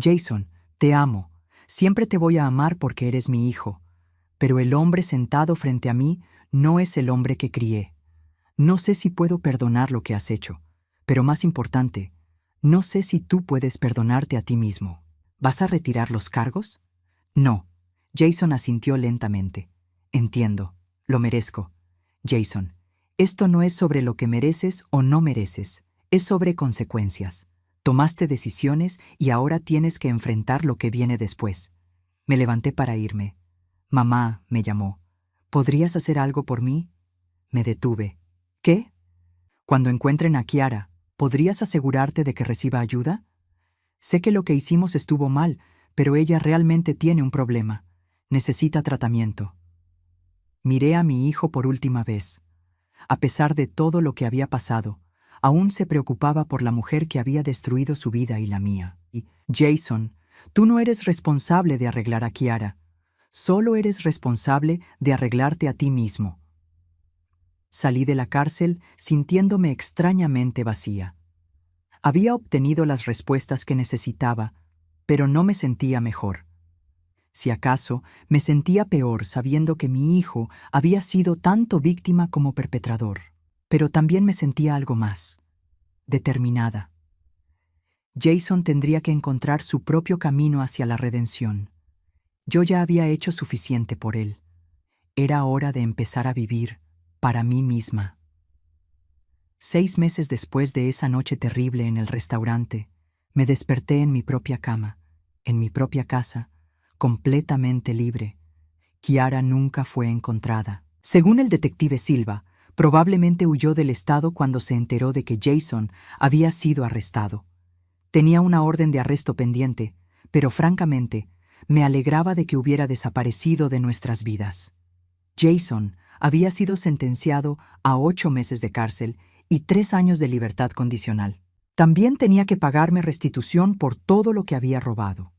«Jason, te amo. Siempre te voy a amar porque eres mi hijo. Pero el hombre sentado frente a mí no es el hombre que crié. No sé si puedo perdonar lo que has hecho, pero más importante, no sé si tú puedes perdonarte a ti mismo. ¿Vas a retirar los cargos?» «No». Jason asintió lentamente. «Entiendo. Lo merezco. Jason, esto no es sobre lo que mereces o no mereces. Es sobre consecuencias. Tomaste decisiones y ahora tienes que enfrentar lo que viene después». Me levanté para irme. «Mamá», me llamó. «¿Podrías hacer algo por mí?» Me detuve. «¿Qué?» «Cuando encuentren a Kiara, ¿podrías asegurarte de que reciba ayuda? Sé que lo que hicimos estuvo mal, pero ella realmente tiene un problema. Necesita tratamiento». Miré a mi hijo por última vez. A pesar de todo lo que había pasado, aún se preocupaba por la mujer que había destruido su vida y la mía. Y, «Jason, tú no eres responsable de arreglar a Kiara. Solo eres responsable de arreglarte a ti mismo». Salí de la cárcel sintiéndome extrañamente vacía. Había obtenido las respuestas que necesitaba, pero no me sentía mejor. Si acaso, me sentía peor sabiendo que mi hijo había sido tanto víctima como perpetrador. Pero también me sentía algo más. Determinada. Jason tendría que encontrar su propio camino hacia la redención. Yo ya había hecho suficiente por él. Era hora de empezar a vivir para mí misma. 6 meses después de esa noche terrible en el restaurante, me desperté en mi propia cama, en mi propia casa, completamente libre. Kiara nunca fue encontrada. Según el detective Silva, probablemente huyó del estado cuando se enteró de que Jason había sido arrestado. Tenía una orden de arresto pendiente, pero francamente, me alegraba de que hubiera desaparecido de nuestras vidas. Jason había sido sentenciado a 8 meses de cárcel y 3 años de libertad condicional. También tenía que pagarme restitución por todo lo que había robado.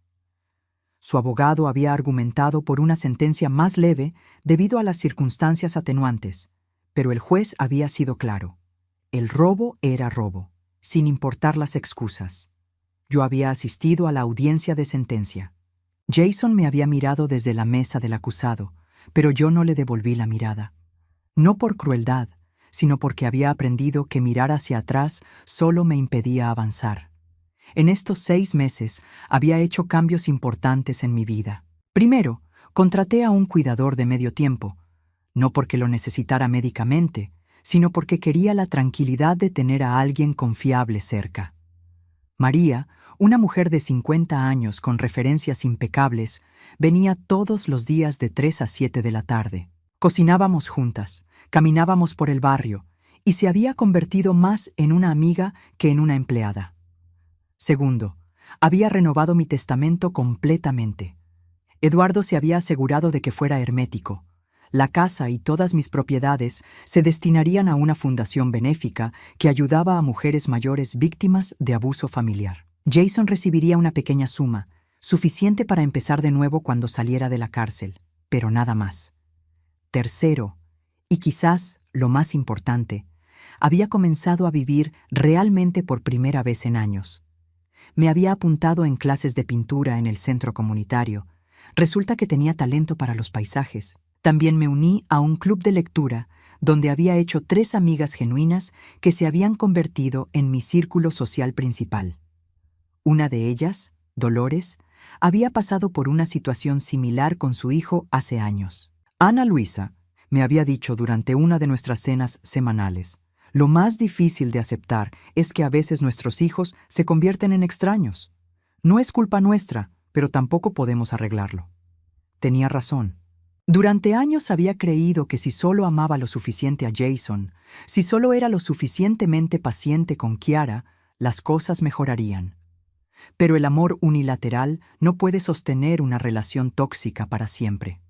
Su abogado había argumentado por una sentencia más leve debido a las circunstancias atenuantes, pero el juez había sido claro. El robo era robo, sin importar las excusas. Yo había asistido a la audiencia de sentencia. Jason me había mirado desde la mesa del acusado, pero yo no le devolví la mirada. No por crueldad, sino porque había aprendido que mirar hacia atrás solo me impedía avanzar. En estos 6 meses había hecho cambios importantes en mi vida. Primero, contraté a un cuidador de medio tiempo, no porque lo necesitara médicamente, sino porque quería la tranquilidad de tener a alguien confiable cerca. María, una mujer de 50 años con referencias impecables, venía todos los días de 3 a 7 de la tarde. Cocinábamos juntas, caminábamos por el barrio, y se había convertido más en una amiga que en una empleada. Segundo, había renovado mi testamento completamente. Eduardo se había asegurado de que fuera hermético. La casa y todas mis propiedades se destinarían a una fundación benéfica que ayudaba a mujeres mayores víctimas de abuso familiar. Jason recibiría una pequeña suma, suficiente para empezar de nuevo cuando saliera de la cárcel, pero nada más. Tercero, y quizás lo más importante, había comenzado a vivir realmente por primera vez en años. Me había apuntado en clases de pintura en el centro comunitario. Resulta que tenía talento para los paisajes. También me uní a un club de lectura, donde había hecho 3 amigas genuinas que se habían convertido en mi círculo social principal. Una de ellas, Dolores, había pasado por una situación similar con su hijo hace años. Ana Luisa me había dicho durante una de nuestras cenas semanales: lo más difícil de aceptar es que a veces nuestros hijos se convierten en extraños. No es culpa nuestra, pero tampoco podemos arreglarlo. Tenía razón. Durante años había creído que si solo amaba lo suficiente a Jason, si solo era lo suficientemente paciente con Kiara, las cosas mejorarían. Pero el amor unilateral no puede sostener una relación tóxica para siempre.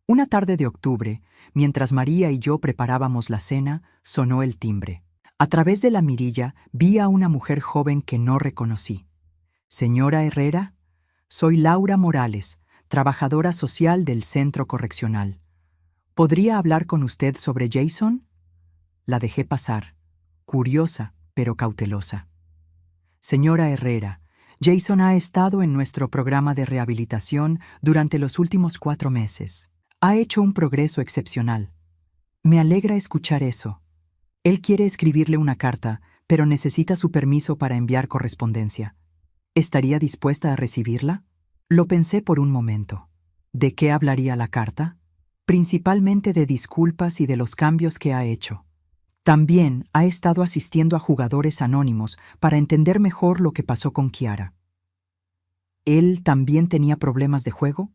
Una tarde de octubre, mientras María y yo preparábamos la cena, sonó el timbre. A través de la mirilla vi a una mujer joven que no reconocí. «Señora Herrera, soy Laura Morales, trabajadora social del centro correccional. ¿Podría hablar con usted sobre Jason?» La dejé pasar, curiosa pero cautelosa. «Señora Herrera, Jason ha estado en nuestro programa de rehabilitación durante los últimos 4 meses. Ha hecho un progreso excepcional. Me alegra escuchar eso. Él quiere escribirle una carta, pero necesita su permiso para enviar correspondencia. ¿Estaría dispuesta a recibirla?» Lo pensé por un momento. ¿De qué hablaría la carta? Principalmente de disculpas y de los cambios que ha hecho. También ha estado asistiendo a jugadores anónimos para entender mejor lo que pasó con Kiara. ¿Él también tenía problemas de juego?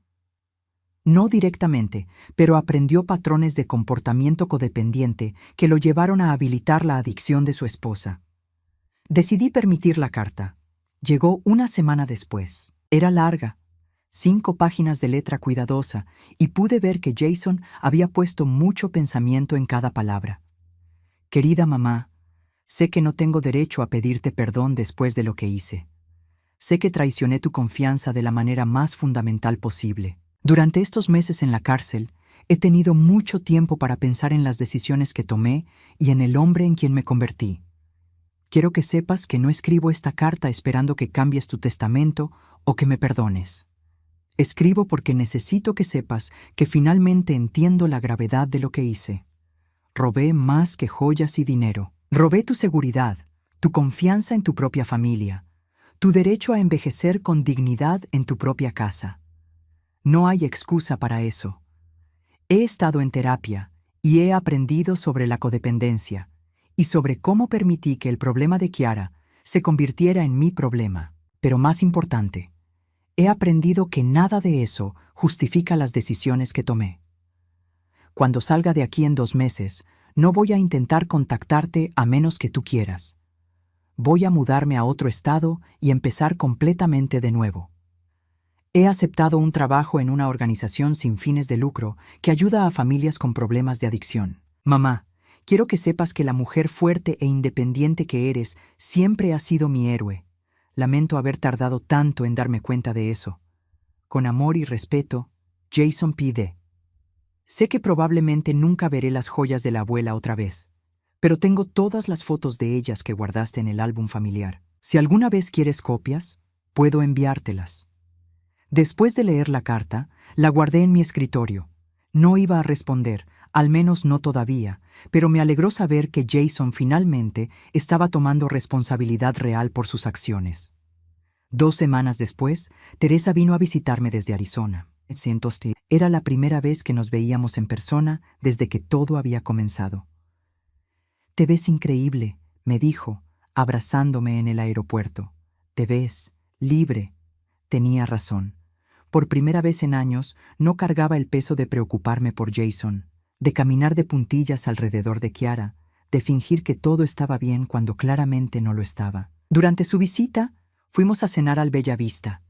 No directamente, pero aprendió patrones de comportamiento codependiente que lo llevaron a habilitar la adicción de su esposa. Decidí permitir la carta. Llegó una semana después. Era larga, 5 páginas de letra cuidadosa, y pude ver que Jason había puesto mucho pensamiento en cada palabra. «Querida mamá, sé que no tengo derecho a pedirte perdón después de lo que hice. Sé que traicioné tu confianza de la manera más fundamental posible. Durante estos meses en la cárcel, he tenido mucho tiempo para pensar en las decisiones que tomé y en el hombre en quien me convertí. Quiero que sepas que no escribo esta carta esperando que cambies tu testamento o que me perdones. Escribo porque necesito que sepas que finalmente entiendo la gravedad de lo que hice. Robé más que joyas y dinero. Robé tu seguridad, tu confianza en tu propia familia, tu derecho a envejecer con dignidad en tu propia casa. No hay excusa para eso. He estado en terapia y he aprendido sobre la codependencia y sobre cómo permití que el problema de Kiara se convirtiera en mi problema. Pero más importante, he aprendido que nada de eso justifica las decisiones que tomé. Cuando salga de aquí en 2 meses, no voy a intentar contactarte a menos que tú quieras. Voy a mudarme a otro estado y empezar completamente de nuevo. He aceptado un trabajo en una organización sin fines de lucro que ayuda a familias con problemas de adicción. Mamá, quiero que sepas que la mujer fuerte e independiente que eres siempre ha sido mi héroe. Lamento haber tardado tanto en darme cuenta de eso. Con amor y respeto, Jason P.D. Sé que probablemente nunca veré las joyas de la abuela otra vez, pero tengo todas las fotos de ellas que guardaste en el álbum familiar. Si alguna vez quieres copias, puedo enviártelas. Después de leer la carta, la guardé en mi escritorio. No iba a responder, al menos no todavía, pero me alegró saber que Jason finalmente estaba tomando responsabilidad real por sus acciones. 2 semanas después, Teresa vino a visitarme desde Arizona. Era la primera vez que nos veíamos en persona desde que todo había comenzado. «Te ves increíble», me dijo, abrazándome en el aeropuerto. «Te ves libre». Tenía razón. Por primera vez en años, no cargaba el peso de preocuparme por Jason, de caminar de puntillas alrededor de Kiara, de fingir que todo estaba bien cuando claramente no lo estaba. Durante su visita, fuimos a cenar al Bella Vista,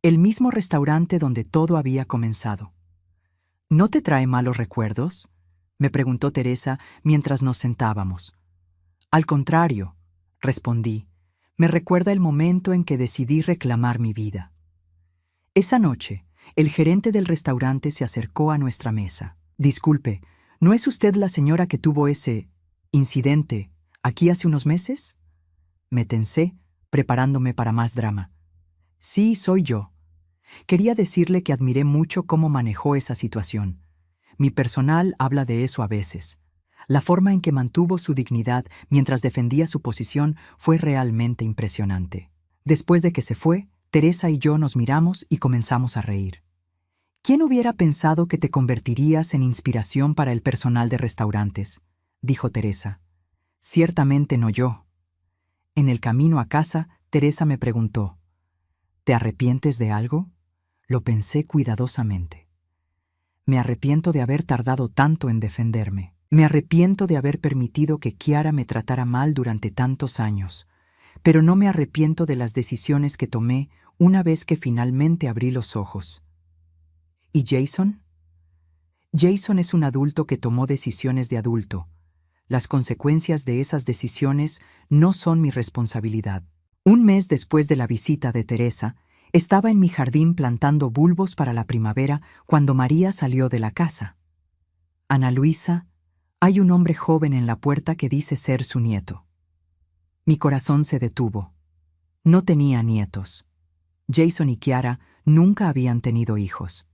el mismo restaurante donde todo había comenzado. «¿No te trae malos recuerdos?», me preguntó Teresa mientras nos sentábamos. «Al contrario», respondí, «me recuerda el momento en que decidí reclamar mi vida». Esa noche, el gerente del restaurante se acercó a nuestra mesa. «Disculpe, ¿no es usted la señora que tuvo ese incidente aquí hace unos meses?» Me tensé, preparándome para más drama. «Sí, soy yo. Quería decirle que admiré mucho cómo manejó esa situación. Mi personal habla de eso a veces. La forma en que mantuvo su dignidad mientras defendía su posición fue realmente impresionante. Después de que se fue, Teresa y yo nos miramos y comenzamos a reír. ¿Quién hubiera pensado que te convertirías en inspiración para el personal de restaurantes?, dijo Teresa. Ciertamente no yo. En el camino a casa, Teresa me preguntó, ¿te arrepientes de algo? Lo pensé cuidadosamente. Me arrepiento de haber tardado tanto en defenderme. Me arrepiento de haber permitido que Chiara me tratara mal durante tantos años, pero no me arrepiento de las decisiones que tomé una vez que finalmente abrí los ojos. ¿Y Jason? Jason es un adulto que tomó decisiones de adulto. Las consecuencias de esas decisiones no son mi responsabilidad. Un mes después de la visita de Teresa, estaba en mi jardín plantando bulbos para la primavera cuando María salió de la casa. Ana Luisa, hay un hombre joven en la puerta que dice ser su nieto. Mi corazón se detuvo. No tenía nietos. Jason y Chiara nunca habían tenido hijos.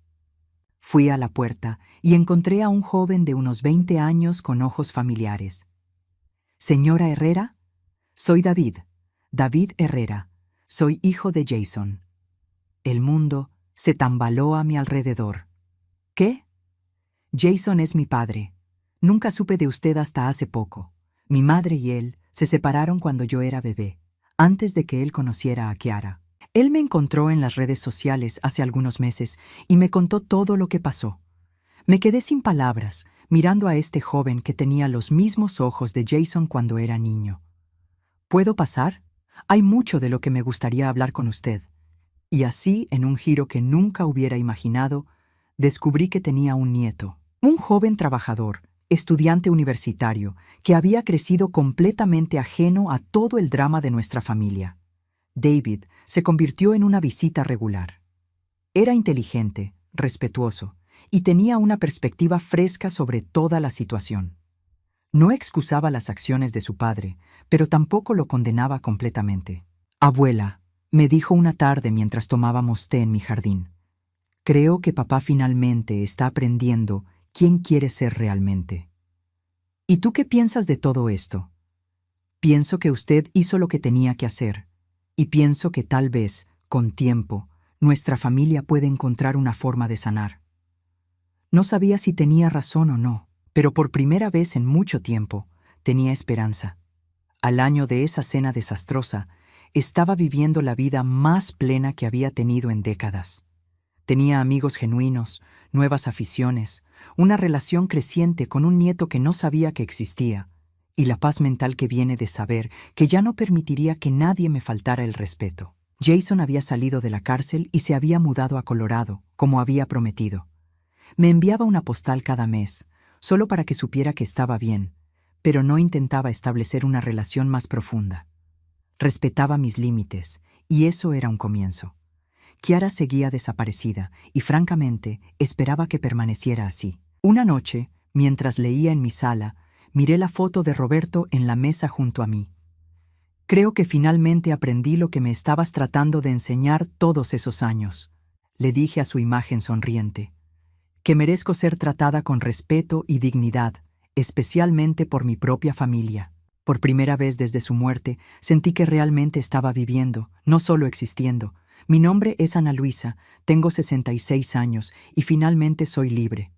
Fui a la puerta y encontré a un joven de unos 20 años con ojos familiares. «Señora Herrera, soy David Herrera, soy hijo de Jason». El mundo se tambaló a mi alrededor. ¿Qué? Jason es mi padre. Nunca supe de usted hasta hace poco. Mi madre y él se separaron cuando yo era bebé, antes de que él conociera a Chiara. Él me encontró en las redes sociales hace algunos meses y me contó todo lo que pasó. Me quedé sin palabras, mirando a este joven que tenía los mismos ojos de Jason cuando era niño. ¿Puedo pasar? Hay mucho de lo que me gustaría hablar con usted. Y así, en un giro que nunca hubiera imaginado, descubrí que tenía un nieto, un joven trabajador, estudiante universitario, que había crecido completamente ajeno a todo el drama de nuestra familia. David se convirtió en una visita regular. Era inteligente, respetuoso, y tenía una perspectiva fresca sobre toda la situación. No excusaba las acciones de su padre, pero tampoco lo condenaba completamente. «Abuela», me dijo una tarde mientras tomábamos té en mi jardín, «creo que papá finalmente está aprendiendo quién quiere ser realmente». «¿Y tú qué piensas de todo esto?» «Pienso que usted hizo lo que tenía que hacer, y pienso que tal vez, con tiempo, nuestra familia puede encontrar una forma de sanar». No sabía si tenía razón o no, pero por primera vez en mucho tiempo tenía esperanza. Al año de esa cena desastrosa, estaba viviendo la vida más plena que había tenido en décadas. Tenía amigos genuinos, nuevas aficiones, una relación creciente con un nieto que no sabía que existía, y la paz mental que viene de saber que ya no permitiría que nadie me faltara el respeto. Jason había salido de la cárcel y se había mudado a Colorado, como había prometido. Me enviaba una postal cada mes, solo para que supiera que estaba bien, pero no intentaba establecer una relación más profunda. Respetaba mis límites, y eso era un comienzo. Chiara seguía desaparecida, y francamente esperaba que permaneciera así. Una noche, mientras leía en mi sala, miré la foto de Roberto en la mesa junto a mí. «Creo que finalmente aprendí lo que me estabas tratando de enseñar todos esos años», le dije a su imagen sonriente. «Que merezco ser tratada con respeto y dignidad, especialmente por mi propia familia». Por primera vez desde su muerte, sentí que realmente estaba viviendo, no solo existiendo. Mi nombre es Ana Luisa, tengo 66 años y finalmente soy libre.